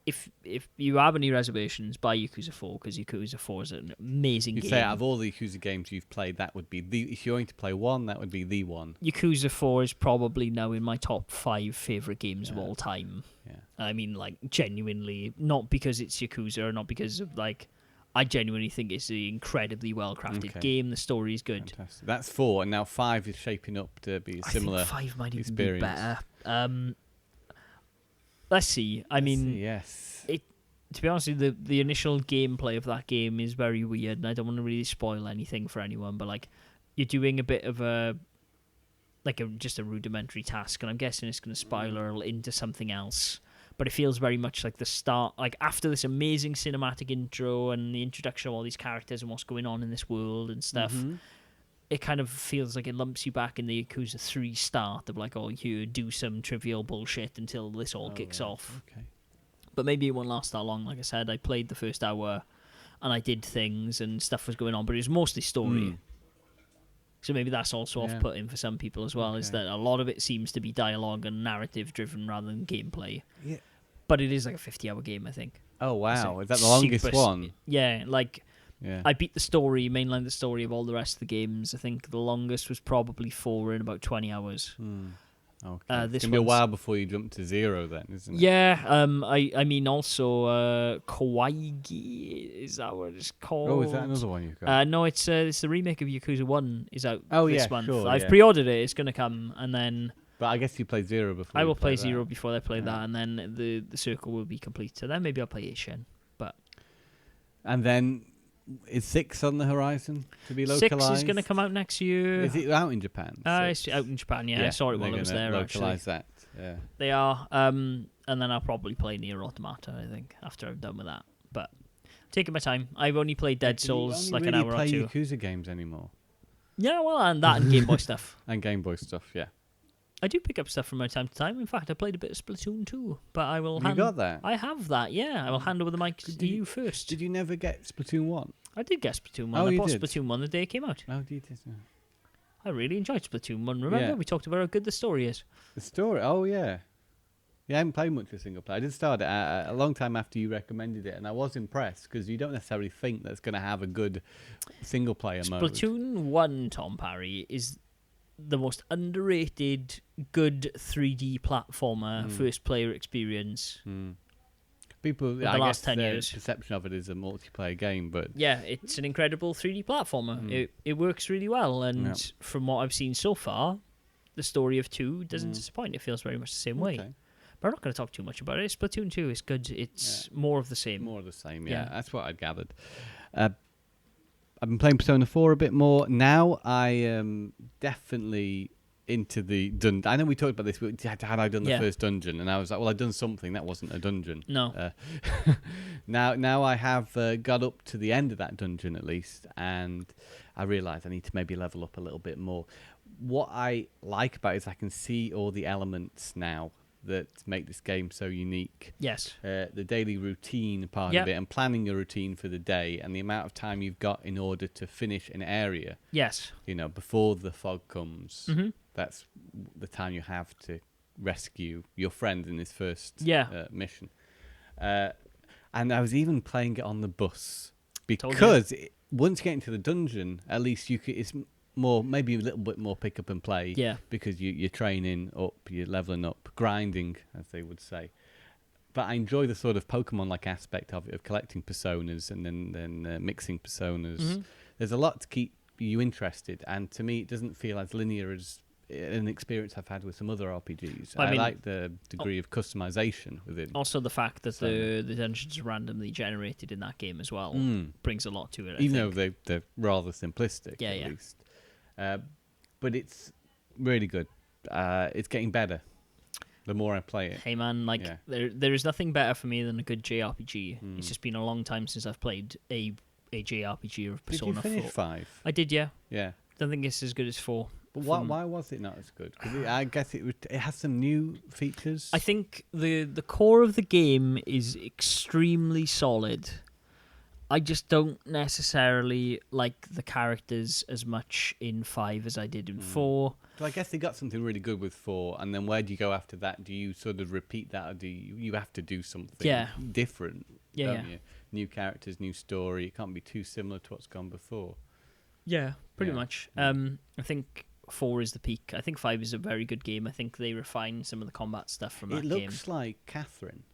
if you have any reservations, buy Yakuza 4, because Yakuza 4 is an amazing game. You'd say out of all the Yakuza games you've played, that would be if you're going to play one, that would be the one. Yakuza 4 is probably now in my top 5 favourite games of all time. Yeah. I mean, like, genuinely, not because it's Yakuza, or not because of, like, I genuinely think it's an incredibly well-crafted game. The story is good. Fantastic. That's 4, and now 5 is shaping up to be a similar experience. I think 5 might even be better. Let's see. I mean, yes. To be honest with you, the initial gameplay of that game is very weird, and I don't want to really spoil anything for anyone, but like, you're doing a bit of just a rudimentary task, and I'm guessing it's going to spiral into something else. But it feels very much like the start, like after this amazing cinematic intro and the introduction of all these characters and what's going on in this world and stuff, it kind of feels like it lumps you back in the Yakuza 3 start of like, oh, you do some trivial bullshit until this all kicks off. Okay. But maybe it won't last that long. Like I said, I played the first hour and I did things and stuff was going on, but it was mostly story. So maybe that's also off-putting for some people as well, is that a lot of it seems to be dialogue and narrative-driven rather than gameplay. Yeah. But it is like a 50-hour game, I think. Oh, wow. Is that the longest one? Yeah, like, I beat the story, mainline the story of all the rest of the games. I think the longest was probably 4 in about 20 hours. Okay. It's going to be a while before you jump to 0 then, isn't it? Yeah. I mean, also, Kawaii, is that what it's called? Oh, is that another one you've got? No, it's the remake of Yakuza 1 is out this month. Sure, I've pre-ordered it. It's going to come, and then... But I guess you played 0 before. I will play 0 before I play that, and then the circle will be complete. So then maybe I'll play Ishin. And then Is 6 on the horizon to be 6 localized? is going to come out next year. Is it out in Japan? It's out in Japan, yeah. I saw it while I was there, localize actually. that. Yeah. They are. And then I'll probably play Nier Automata, I think, after I'm done with that. But taking my time. I've only played Dead Souls like an hour or two. Do you play Yakuza games anymore? Yeah, well, and that and Game Boy stuff. And Game Boy stuff, yeah. I do pick up stuff from time to time. In fact, I played a bit of Splatoon 2, but I will. You got that? I have that. Yeah, I will hand over the mic to you first. Did you never get Splatoon 1? I did get Splatoon 1. Oh, I bought did? Splatoon 1 the day it came out. Oh, you did. I really enjoyed Splatoon 1. Remember, Yeah. we talked about how good the story is. The story? Oh, yeah. Yeah, I haven't played much of single player. I did start it a long time after you recommended it, and I was impressed because you don't necessarily think that's going to have a good single player mode. Splatoon 1, Tom Parry, is the most underrated, good 3D platformer first player experience. People, the I last guess 10 their years. perception of it is a multiplayer game, but Yeah, it's an incredible 3D platformer. It works really well, and from what I've seen so far, the story of 2 doesn't disappoint. It feels very much the same way. Okay. But I'm not going to talk too much about it. Splatoon 2 is good. It's more of the same. More of the same, Yeah. That's what I'd gathered. I've been playing Persona 4 a bit more. Now I am definitely into the dungeon. I know we talked about this, but had I done the first dungeon? And I was like, well, I'd done something. That wasn't a dungeon. No. Now I have got up to the end of that dungeon at least, and I realise I need to maybe level up a little bit more. What I like about it is I can see all the elements now that make this game so unique. Yes. The daily routine part of it, and planning your routine for the day, and the amount of time you've got in order to finish an area. Yes. Before the fog comes, that's the time you have to rescue your friend in this first mission. And I was even playing it on the bus because once you get into the dungeon, at least you could. It's more, maybe a little bit more pick up and play. Yeah. Because you're training up, you're leveling up, grinding, as they would say. But I enjoy the sort of Pokemon-like aspect of it, of collecting personas and then mixing personas. There's a lot to keep you interested, and to me, it doesn't feel as linear as an experience I've had with some other RPGs. I like the degree of customization within. Also, the fact that the dungeons are randomly generated in that game as well brings a lot to it. Even though they're rather simplistic, at least. But it's really good. It's getting better the more I play it. Hey man, there is nothing better for me than a good JRPG. It's just been a long time since I've played a JRPG of Persona 4. Did you finish 5? I did, yeah. Yeah. Don't think it's as good as 4. But why was it not as good? Because I guess it has some new features. I think the core of the game is extremely solid. I just don't necessarily like the characters as much in 5 as I did in 4. So I guess they got something really good with 4, and then where do you go after that? Do you sort of repeat that, or do you have to do something different? Don't you? New characters, new story. It can't be too similar to what's gone before. Yeah, pretty much. I think 4 is the peak. I think 5 is a very good game. I think they refine some of the combat stuff from that game. It looks like Catherine.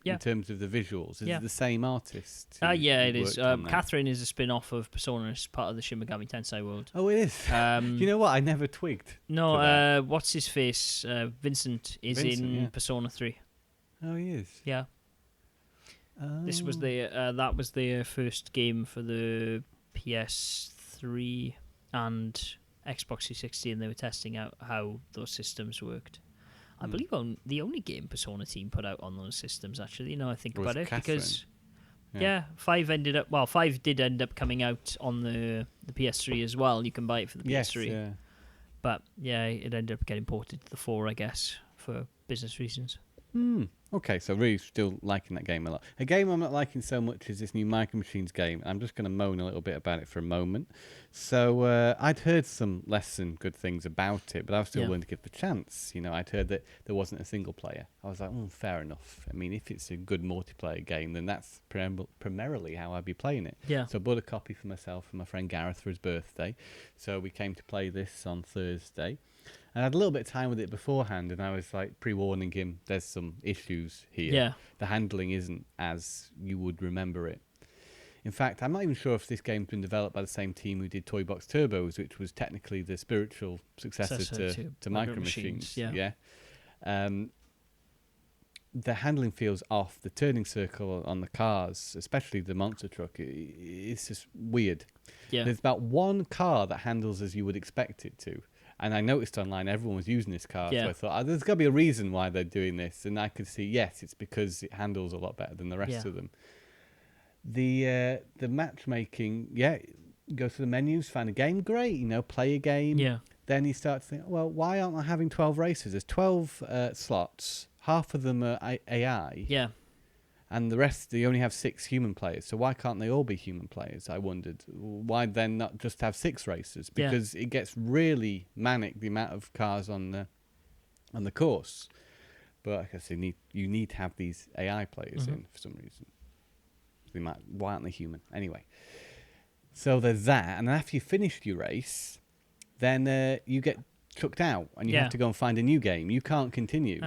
In terms of the visuals, is it the same artist? Yeah, it is. Catherine is a spin-off of Persona. It's part of the Shin Megami Tensei world. Oh, it is. You know what? I never twigged. No, what's his face? Vincent is in Persona 3. Oh, he is. Yeah. This was that was their first game for the PS3 and Xbox 360, and they were testing out how those systems worked. I believe the only game Persona team put out on those systems, actually, I think about it, Catherine. because 5 did end up coming out on the PS3 as well. You can buy it for the PS3. Yeah. But it ended up getting ported to the 4, I guess, for business reasons. Okay, so really still liking that game a lot. A game I'm not liking so much is this new Micro Machines game. I'm just going to moan a little bit about it for a moment. So I'd heard some less than good things about it, but I was still willing to give it a chance. I'd heard that there wasn't a single player. I was like, fair enough. I mean, if it's a good multiplayer game, then that's primarily how I'd be playing it. Yeah. So I bought a copy for myself and my friend Gareth for his birthday. So we came to play this on Thursday. And I had a little bit of time with it beforehand, and I was like pre-warning him, there's some issues here. Yeah. The handling isn't as you would remember it. In fact, I'm not even sure if this game's been developed by the same team who did Toy Box Turbos, which was technically the spiritual successor to Micro Machines. Yeah. the handling feels off. The turning circle on the cars, especially the monster truck, it's just weird. Yeah. There's about one car that handles as you would expect it to. And I noticed online everyone was using this car, so I thought, there's got to be a reason why they're doing this. And I could see, yes, it's because it handles a lot better than the rest of them. The matchmaking, go through the menus, find a game, great, play a game. Yeah. Then you start to think, well, why aren't I having 12 races? There's 12 slots, half of them are AI. Yeah. And the rest, they only have 6 human players. So why can't they all be human players? I wondered. Why then not just have 6 races? Because it gets really manic, the amount of cars on the course. But like I said, you need to have these AI players in for some reason. Why aren't they human? Anyway. So there's that. And then after you've finished your race, then you get chucked out. And you have to go and find a new game. You can't continue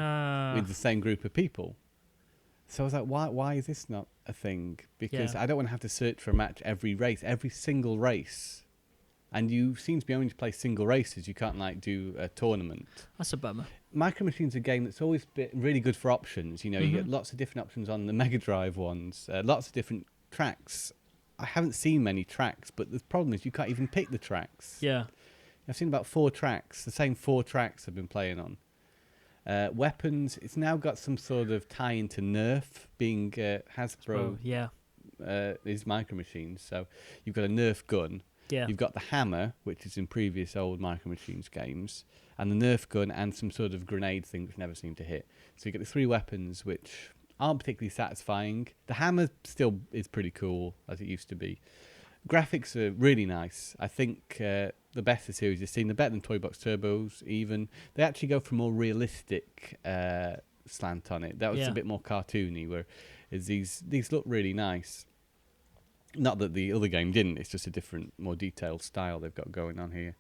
with the same group of people. So I was like, why is this not a thing? Because I don't want to have to search for a match every race, every single race. And you seem to be only to play single races. You can't do a tournament. That's a bummer. Micro Machines are a game that's always been really good for options. You get lots of different options on the Mega Drive ones, lots of different tracks. I haven't seen many tracks, but the problem is you can't even pick the tracks. Yeah. I've seen about 4 tracks, the same 4 tracks I've been playing on. Weapons, it's now got some sort of tie into Nerf, being Hasbro is Micro Machines. So you've got a Nerf gun, you've got the hammer, which is in previous old Micro Machines games, and the Nerf gun and some sort of grenade thing which never seem to hit. So you get the 3 weapons which aren't particularly satisfying. The hammer still is pretty cool as it used to be. Graphics are really nice. I think the best the series has seen. They're better than Toy Box Turbos even. They actually go for a more realistic slant on it. That was a bit more cartoony, whereas these look really nice. Not that the other game didn't. It's just a different, more detailed style they've got going on here.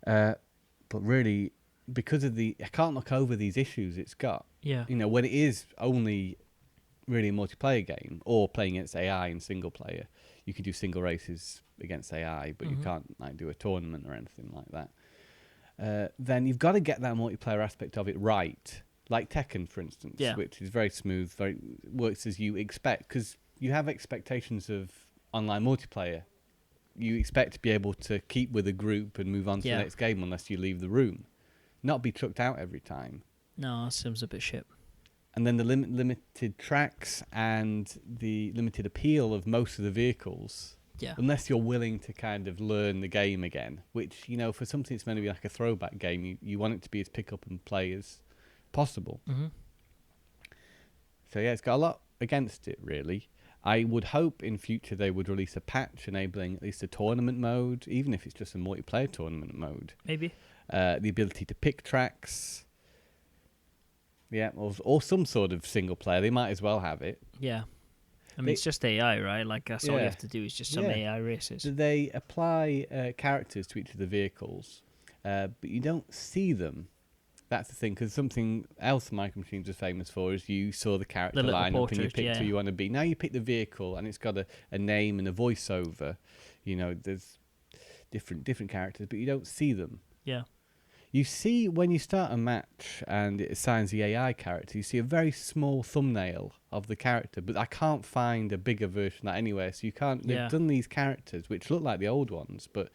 But really, because of I can't look over these issues it's got. Yeah. When it is only really a multiplayer game or playing against AI in single player, you can do single races against AI, but you can't do a tournament or anything like that. Then you've got to get that multiplayer aspect of it right, like Tekken, for instance, which is very smooth, works as you expect, because you have expectations of online multiplayer. You expect to be able to keep with a group and move on to the next game unless you leave the room, not be chucked out every time. No, that seems a bit shit. And then the limited tracks and the limited appeal of most of the vehicles, unless you're willing to kind of learn the game again, which, for something that's meant to be like a throwback game, you want it to be as pick up and play as possible. So it's got a lot against it, really. I would hope in future they would release a patch enabling at least a tournament mode, even if it's just a multiplayer tournament mode. Maybe. The ability to pick tracks. Yeah, or some sort of single player. They might as well have it. Yeah. I mean, it's just AI, right? Like, that's all you have to do is just some AI races. They apply characters to each of the vehicles, but you don't see them. That's the thing, because something else Micro Machines are famous for is you saw the character lineup and you picked who you want to be. Now you pick the vehicle and it's got a name and a voiceover. There's different characters, but you don't see them. Yeah. You see, when you start a match and it assigns the AI character, you see a very small thumbnail of the character, but I can't find a bigger version of that anywhere. So you can't. They've done these characters which look like the old ones, but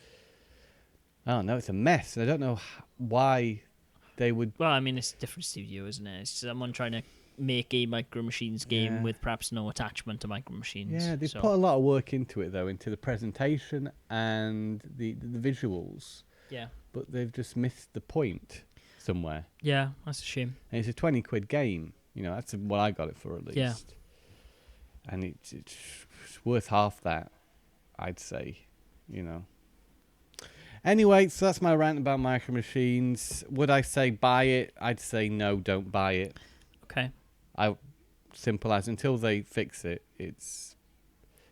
I don't know. It's a mess. I don't know why they would. Well, I mean, it's a different studio, isn't it? It's someone trying to make a Micro Machines game with perhaps no attachment to Micro Machines. Yeah, they've put a lot of work into it, though, into the presentation and the visuals. Yeah. But they've just missed the point somewhere. Yeah, that's a shame. And it's a 20 quid game. That's what I got it for at least. Yeah. And it's worth half that, I'd say, Anyway, so that's my rant about Micro Machines. Would I say buy it? I'd say no, don't buy it. Okay. Simple as, until they fix it, it's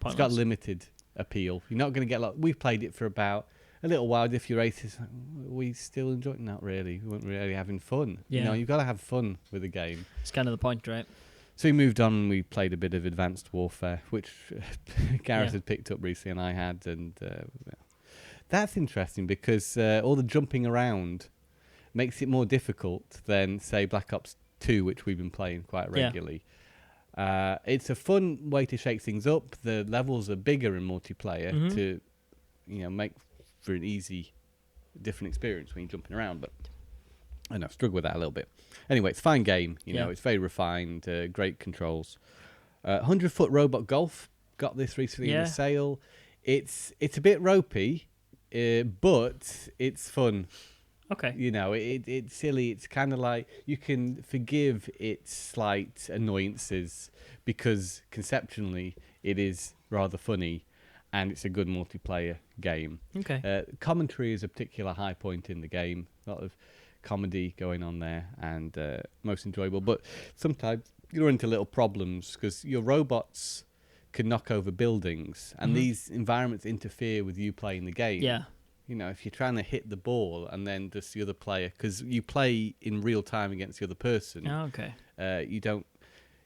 Pointless. got limited appeal. You're not going to get a lot. We've played it for about a little while. If your races, we still enjoy it. Not really. We weren't really having fun. Yeah. You've got to have fun with the game. It's kind of the point, right? So we moved on and we played a bit of Advanced Warfare, which Gareth had picked up recently and I had. And that's interesting because all the jumping around makes it more difficult than, say, Black Ops 2, which we've been playing quite Yeah. regularly. It's a fun way to shake things up. The levels are bigger in multiplayer to, make for an easy, different experience when you're jumping around. But I know, struggle with that a little bit. Anyway, it's a fine game. It's very refined, great controls. 100-foot robot golf. Got this recently in a sale. It's a bit ropey, but it's fun. Okay. It's silly. It's kind of like you can forgive its slight annoyances because conceptually it is rather funny, and it's a good multiplayer game. Okay. Commentary is a particular high point in the game. A lot of comedy going on there, and most enjoyable. But sometimes you run into little problems because your robots can knock over buildings, and these environments interfere with you playing the game. Yeah. If you're trying to hit the ball and then just the other player, because you play in real time against the other person. Oh, okay. You don't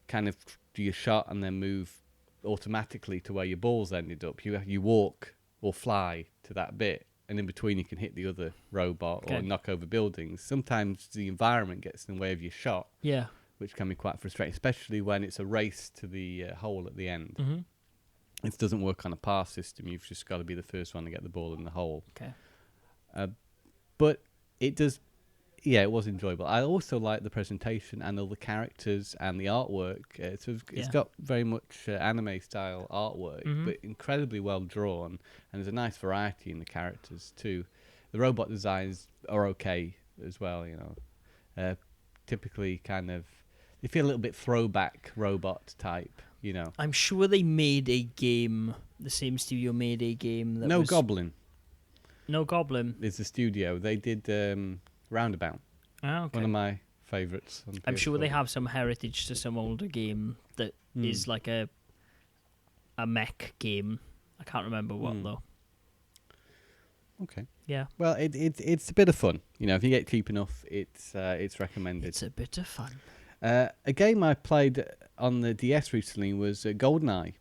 kind of do your shot and then move automatically to where your ball's ended up. You walk or fly to that bit, and in between you can hit the other robot or knock over buildings. Sometimes the environment gets in the way of your shot. Yeah. Which can be quite frustrating, especially when it's a race to the hole at the end. Mm-hmm. It doesn't work on a pass system. You've just got to be the first one to get the ball in the hole. Okay. But it does, it was enjoyable. I also like the presentation and all the characters and the artwork. It's got very much anime-style artwork, but incredibly well drawn, and there's a nice variety in the characters too. The robot designs are okay as well, typically kind of, they feel a little bit throwback robot type, I'm sure they made a game. The same studio made a game that No was... Goblin No Goblin. is the studio. They did Roundabout. Ah, okay. One of my favourites. I'm sure they have some heritage to some older game that is like a mech game. I can't remember what though. Okay. Yeah. Well, it's a bit of fun. If you get cheap enough, it's recommended. It's a bit of fun. A game I played on the DS recently was GoldenEye,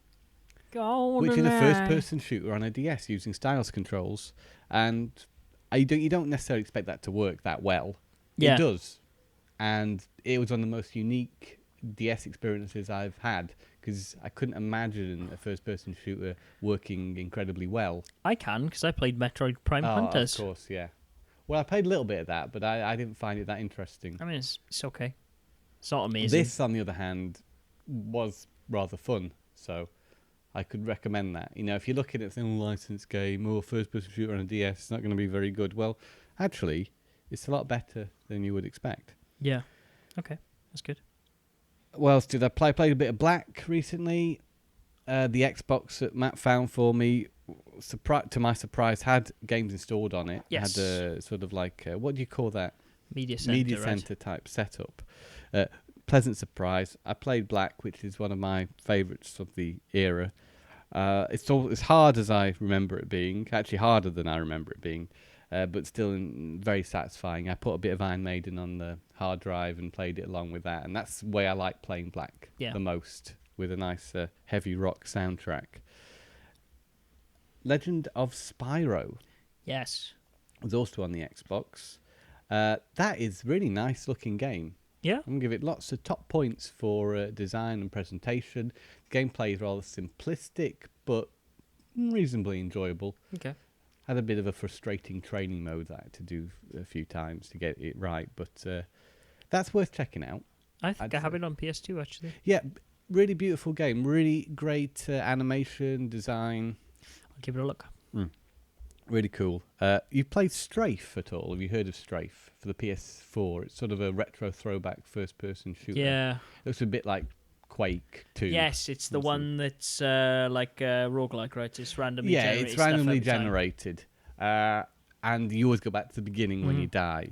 which is a first-person shooter on a DS using stylus controls, and you don't necessarily expect that to work that well. Yeah. It does, and it was one of the most unique DS experiences I've had because I couldn't imagine a first-person shooter working incredibly well. I can because I played Metroid Prime Hunters. Of course, yeah. Well, I played a little bit of that, but I didn't find it that interesting. I mean, it's okay. It's not amazing. This, on the other hand, was rather fun, so I could recommend that. If you're looking at an unlicensed game or first-person shooter on a DS, it's not going to be very good. Well, actually, it's a lot better than you would expect. Yeah. Okay, that's good. What else did I play? I played a bit of Black recently. The Xbox that Matt found for me, to my surprise, had games installed on it. Yes. Had a sort of like, what do you call that? Media center Type setup. Pleasant surprise. I played Black, which is one of my favourites of the era. It's as hard as I remember it being, actually harder than I remember it being, but still very satisfying. I put a bit of Iron Maiden on the hard drive and played it along with that, and that's the way I like playing Black the most, with a nice heavy rock soundtrack. Legend of Spyro. Yes. Was also on the Xbox. That is really nice looking game. Yeah. I'm going to give it lots of top points for design and presentation. Gameplay is rather simplistic, but reasonably enjoyable. Okay. Had a bit of a frustrating training mode that I had to do a few times to get it right, but that's worth checking out. I think I have it on PS2, actually. Yeah, really beautiful game. Really great animation, design. I'll give it a look. Really cool. You played Strafe at all? Have you heard of Strafe for the PS4? It's sort of a retro throwback first-person shooter. Yeah. It looks a bit like Quake 2. Yes, it's the one that's like roguelike, right? It's randomly generated. Yeah, it's randomly generated. And you always go back to the beginning when you die.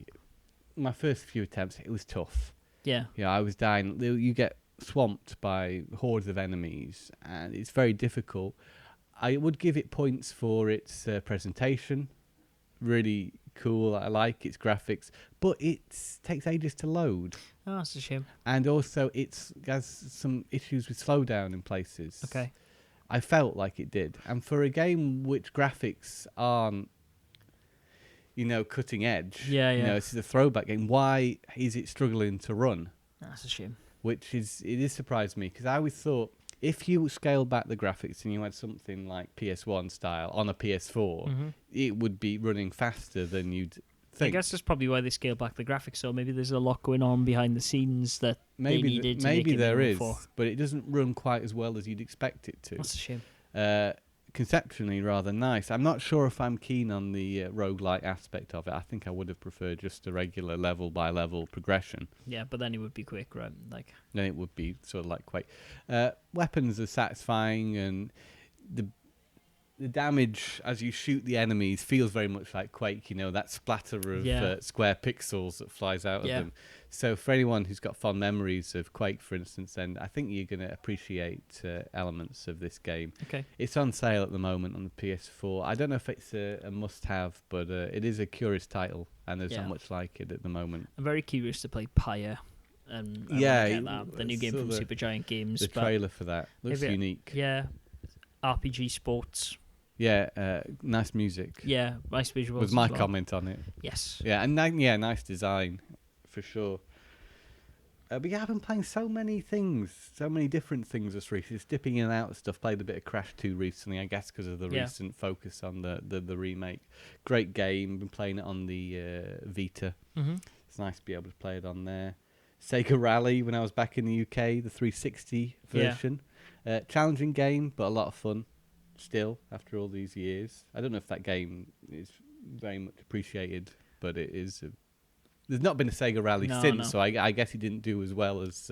My first few attempts, it was tough. Yeah. Yeah, I was dying. You get swamped by hordes of enemies, and it's very difficult. I would give it points for its presentation. Really cool. I like its graphics, but it takes ages to load. Oh, that's a shame. And also, it has some issues with slowdown in places. Okay. I felt like it did. And for a game which graphics aren't, cutting edge. Yeah. This is a throwback game. Why is it struggling to run? That's a shame. It is surprised me because I always thought if you scale back the graphics and you had something like PS1 style on a PS4, it would be running faster than you'd think. I guess that's probably why they scaled back the graphics. So maybe there's a lot going on behind the scenes that they needed to make it there is, for. but it doesn't run quite as well as you'd expect it to. That's a shame. Conceptually rather nice. I'm not sure if I'm keen on the roguelike aspect of it. I think I would have preferred just a regular level by level progression. Yeah, but then it would be quick, right? Then it would be sort of like Quake. Weapons are satisfying, and the damage as you shoot the enemies feels very much like Quake. You know, that splatter of square pixels that flies out of them. So for anyone who's got fond memories of Quake, for instance, then I think you're going to appreciate elements of this game. Okay. It's on sale at the moment on the PS4. I don't know if it's a must-have, but it is a curious title, and there's not much like it at the moment. I'm very curious to play Pyre. And the new game from Supergiant Games. The trailer for that looks unique. Yeah, RPG sports. Yeah, nice music. Yeah, nice visuals. Was my comment on it. Yes. Yeah, and nice design, for sure. But yeah, I've been playing so many different things this week. It's dipping in and out of stuff. Played a bit of Crash 2 recently, I guess, because of the recent focus on the remake. Great game. Been playing it on the Vita. It's nice to be able to play it on there. Sega Rally when I was back in the UK, the 360 version. Challenging game, but a lot of fun still after all these years. I don't know if that game is very much appreciated, but it is. There's not been a Sega Rally since, so I guess he didn't do as well as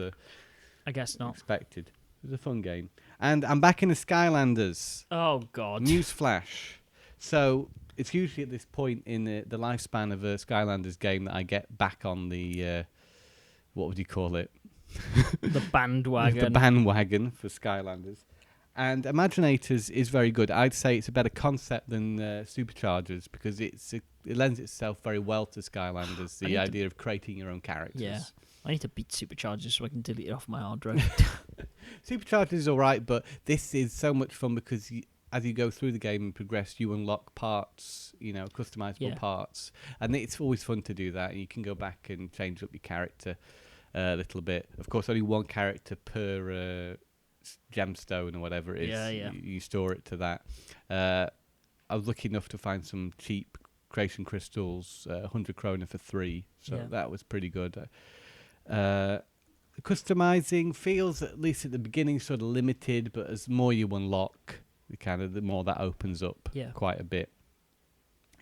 I guess not expected. It was a fun game. And I'm back in the Skylanders. Oh, God. Newsflash. So it's usually at this point in the lifespan of a Skylanders game that I get back on the... what would you call it? The bandwagon. The bandwagon for Skylanders. And Imaginators is very good. I'd say it's a better concept than Superchargers because it lends itself very well to Skylanders, the idea of creating your own characters. Yeah. I need to beat Superchargers so I can delete it off my hard drive. Superchargers is all right, but this is so much fun because as you go through the game and progress, you unlock parts, customizable parts. And it's always fun to do that. You can go back and change up your character a little bit. Of course, only one character per gemstone or whatever it is. Yeah. You store it to that. I was lucky enough to find some cheap creation crystals, 100 krona for 3. So that was pretty good. Customizing feels, at least at the beginning, sort of limited, but as more you unlock, the more that opens up quite a bit.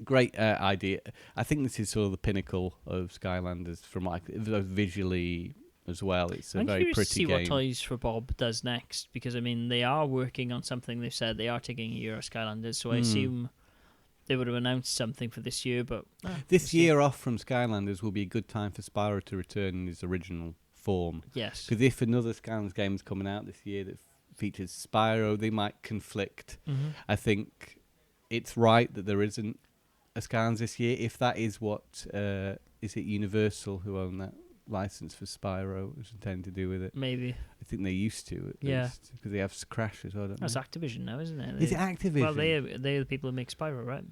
Great idea. I think this is sort of the pinnacle of Skylanders from visually as well. It's a very pretty game. I'm curious to see what Toys for Bob does next, because they are working on something. They've said they are taking a year of Skylanders, so I assume they would have announced something for this year. But this year off from Skylanders will be a good time for Spyro to return in his original form. Yes, because if another Skylanders game is coming out this year that features Spyro, they might conflict. I think it's right that there isn't a Skylanders this year. If that is what is it Universal who own that license for Spyro is intended to do with it? Maybe. I think they used to at least, because they have Crash as well, don't That's they? Activision now, isn't it? Is it Activision? Well, they're the people who make Spyro, right?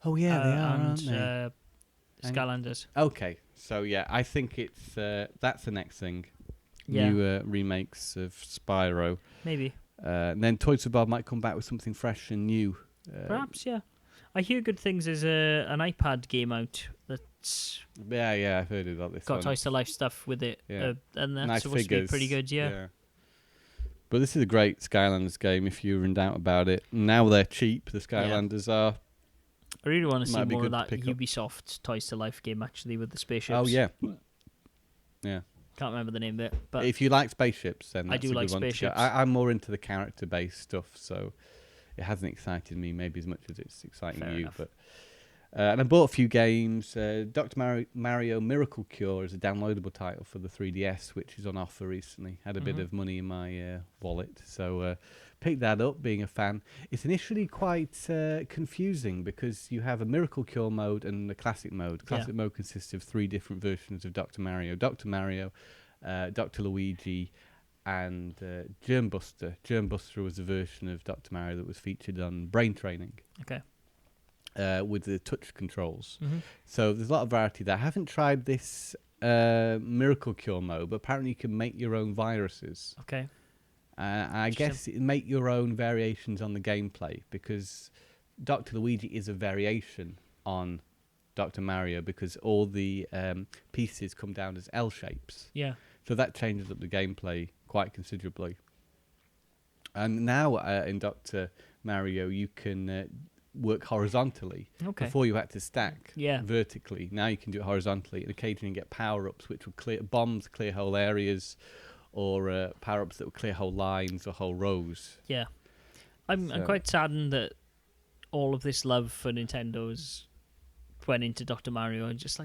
Oh yeah, they are, and, aren't they? Skylanders. Okay, so I think it's that's the next thing. Yeah. New remakes of Spyro. Maybe. And then Toys for Bob might come back with something fresh and new. Perhaps, yeah. I hear good things. There's an iPad game out that's... Yeah, I've heard about this got one. Toys to Life stuff with it. Yeah. And that's nice supposed figures. to be pretty good, yeah. But this is a great Skylanders game if you're in doubt about it. Now they're cheap, the Skylanders are. I really want to see Might be more of good to that pick up. Ubisoft Toys to Life game, actually, with the spaceships. Oh, yeah. Yeah. Can't remember the name of it. But if you like spaceships, then that's I do a like good one to spaceships. check. I'm more into the character-based stuff, so it hasn't excited me maybe as much as it's exciting Fair you. enough. But and I bought a few games. Dr. Mario Miracle Cure is a downloadable title for the 3DS, which is on offer recently. Had a bit of money in my wallet, so picked that up, being a fan. It's initially quite confusing because you have a Miracle Cure mode and a Classic mode. Classic mode consists of 3 different versions of Dr. Mario. Dr. Mario, Dr. Luigi, and Germbuster. Germbuster was a version of Dr. Mario that was featured on Brain Training. Okay. With the touch controls. So there's a lot of variety there. I haven't tried this Miracle Cure mode, but apparently you can make your own viruses. Okay. I guess make your own variations on the gameplay, because Dr. Luigi is a variation on Dr. Mario, because all the pieces come down as L shapes. Yeah. So that changes up the gameplay quite considerably. And now in Dr. Mario, you can work horizontally. Okay. Before you had to stack Yeah. vertically. Now you can do it horizontally, and occasionally get power-ups which will clear bombs, clear whole areas, or power-ups that will clear whole lines or whole rows. Yeah. I'm quite saddened that all of this love for Nintendo's went into Dr. Mario, and just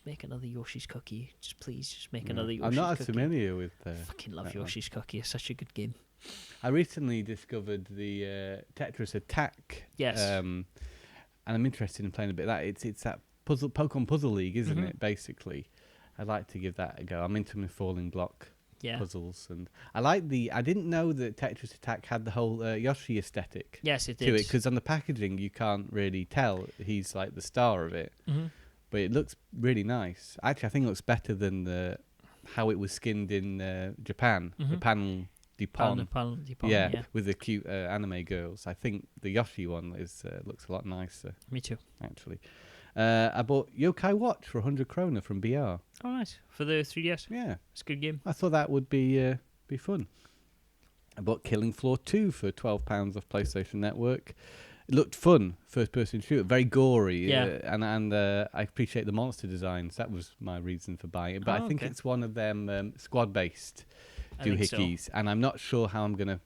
make another Yoshi's Cookie. Just make another Yoshi's Cookie. I'm not as familiar with I fucking love Yoshi's Cookie. It's such a good game. I recently discovered the Tetris Attack. Yes. And I'm interested in playing a bit of that. It's that Pokemon Puzzle League, isn't it, basically? I'd like to give that a go. I'm into my falling block puzzles. And I didn't know that Tetris Attack had the whole Yoshi aesthetic. Yes, it to did. it, because on the packaging you can't really tell he's like the star of it. Mm-hmm. But it looks really nice. Actually, I think it looks better than how it was skinned in Japan. The panel Dupont. Yeah, with the cute anime girls. I think the Yoshi one looks a lot nicer. Me too. Actually. I bought Yokai Watch for 100 krona from BR. Oh, nice. For the 3DS? Yeah. It's a good game. I thought that would be fun. I bought Killing Floor 2 for £12 off PlayStation Network. It looked fun, first-person shooter, very gory. Yeah. And I appreciate the monster designs. That was my reason for buying it. But I think it's one of them squad-based doohickeys. And I'm not sure how I'm going to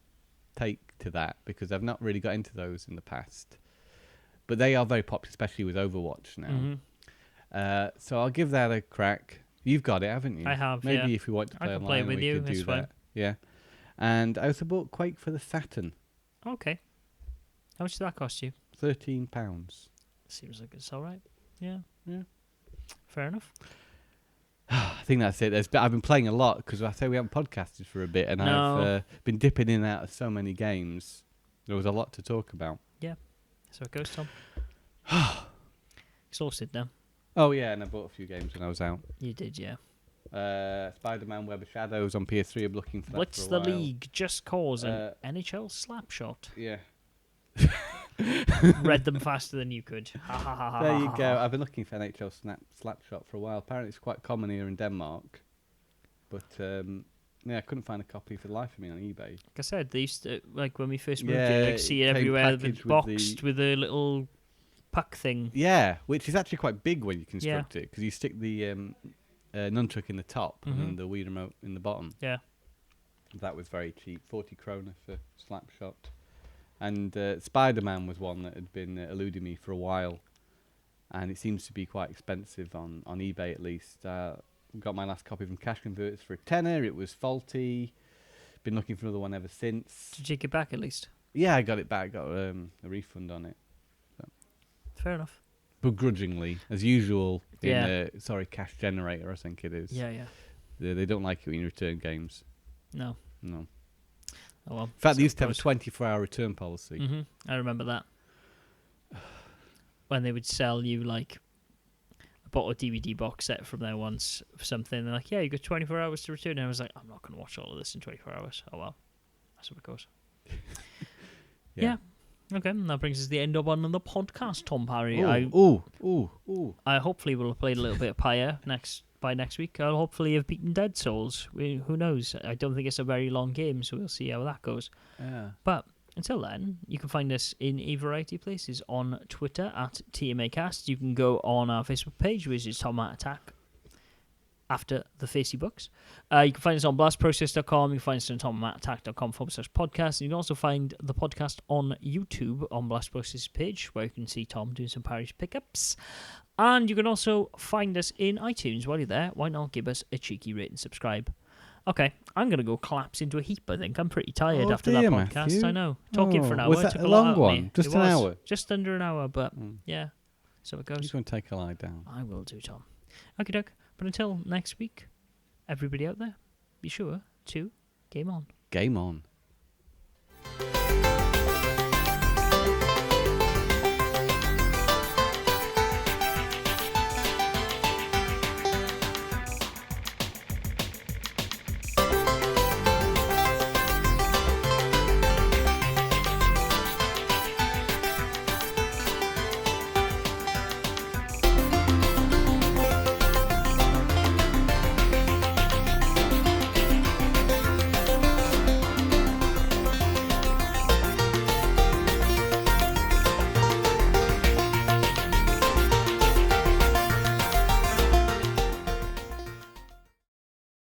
take to that, because I've not really got into those in the past. But they are very popular, especially with Overwatch now. Mm-hmm. So I'll give that a crack. You've got it, haven't you? I have, Maybe if we want to play online, play with we you. could do fine. that. Yeah. And I also bought Quake for the Saturn. Okay. How much did that cost you? £13. Seems like it's all right. Yeah. Yeah. Fair enough. I think that's it. I've been playing a lot, because I say we haven't podcasted for a bit, and I've been dipping in and out of so many games. There was a lot to talk about. Yeah. So it goes, Tom. Exhausted now. Oh, yeah, and I bought a few games when I was out. You did, yeah. Spider-Man Web of Shadows on PS3. I'm looking for that What's for a the while. League? Just Cause and NHL Slapshot. Yeah. Read them faster than you could. There you go. I've been looking for NHL Slapshot for a while. Apparently it's quite common here in Denmark. But, I couldn't find a copy for the life of me on eBay. Like I said, they used to, like when we first moved here, see it everywhere, boxed with a little puck thing. Yeah, which is actually quite big when you construct it, because you stick the nunchuck in the top and the Wii remote in the bottom. Yeah. That was very cheap, 40 krona for Slapshot. And Spider-Man was one that had been eluding me for a while, and it seems to be quite expensive on eBay at least. Got my last copy from Cash Converters for a tenner. It was faulty. Been looking for another one ever since. Did you get it back at least? Yeah, I got it back. Got a refund on it. So. Fair enough. Begrudgingly, as usual. Cash Generator, I think it is. Yeah. They don't like it when you return games. No. Oh well. In fact, they used to have a 24-hour return policy. Mm-hmm. I remember that. When they would sell you like I bought a DVD box set from there once for something. They're like, yeah, you got 24 hours to return. And I was like, I'm not going to watch all of this in 24 hours. Oh, well. That's what it goes. Yeah. Okay, and that brings us to the end of another podcast, Tom Parry. I hopefully will have played a little bit of Pyre by next week. I'll hopefully have beaten Dead Souls. Who knows? I don't think it's a very long game, so we'll see how that goes. Yeah. But until then, you can find us in a variety of places. On Twitter at TMAcast. You can go on our Facebook page, which is Tom Attack after the Facey Books. You can find us on blastprocess.com. You can find us on tomattack.com/podcast. You can also find the podcast on YouTube on Blast Process page, where you can see Tom doing some parish pickups. And you can also find us in iTunes. While you're there, why not give us a cheeky rate and subscribe? Okay, I'm going to go collapse into a heap, I think. I'm pretty tired after that podcast. Matthew. I know. Talking for an hour. Was that took a lot long out of one? me. Just an hour? Just under an hour, but yeah. So it I'm goes. just going to take a lie down. I will do, Tom. Okay, doke. But until next week, everybody out there, be sure to game on. Game on.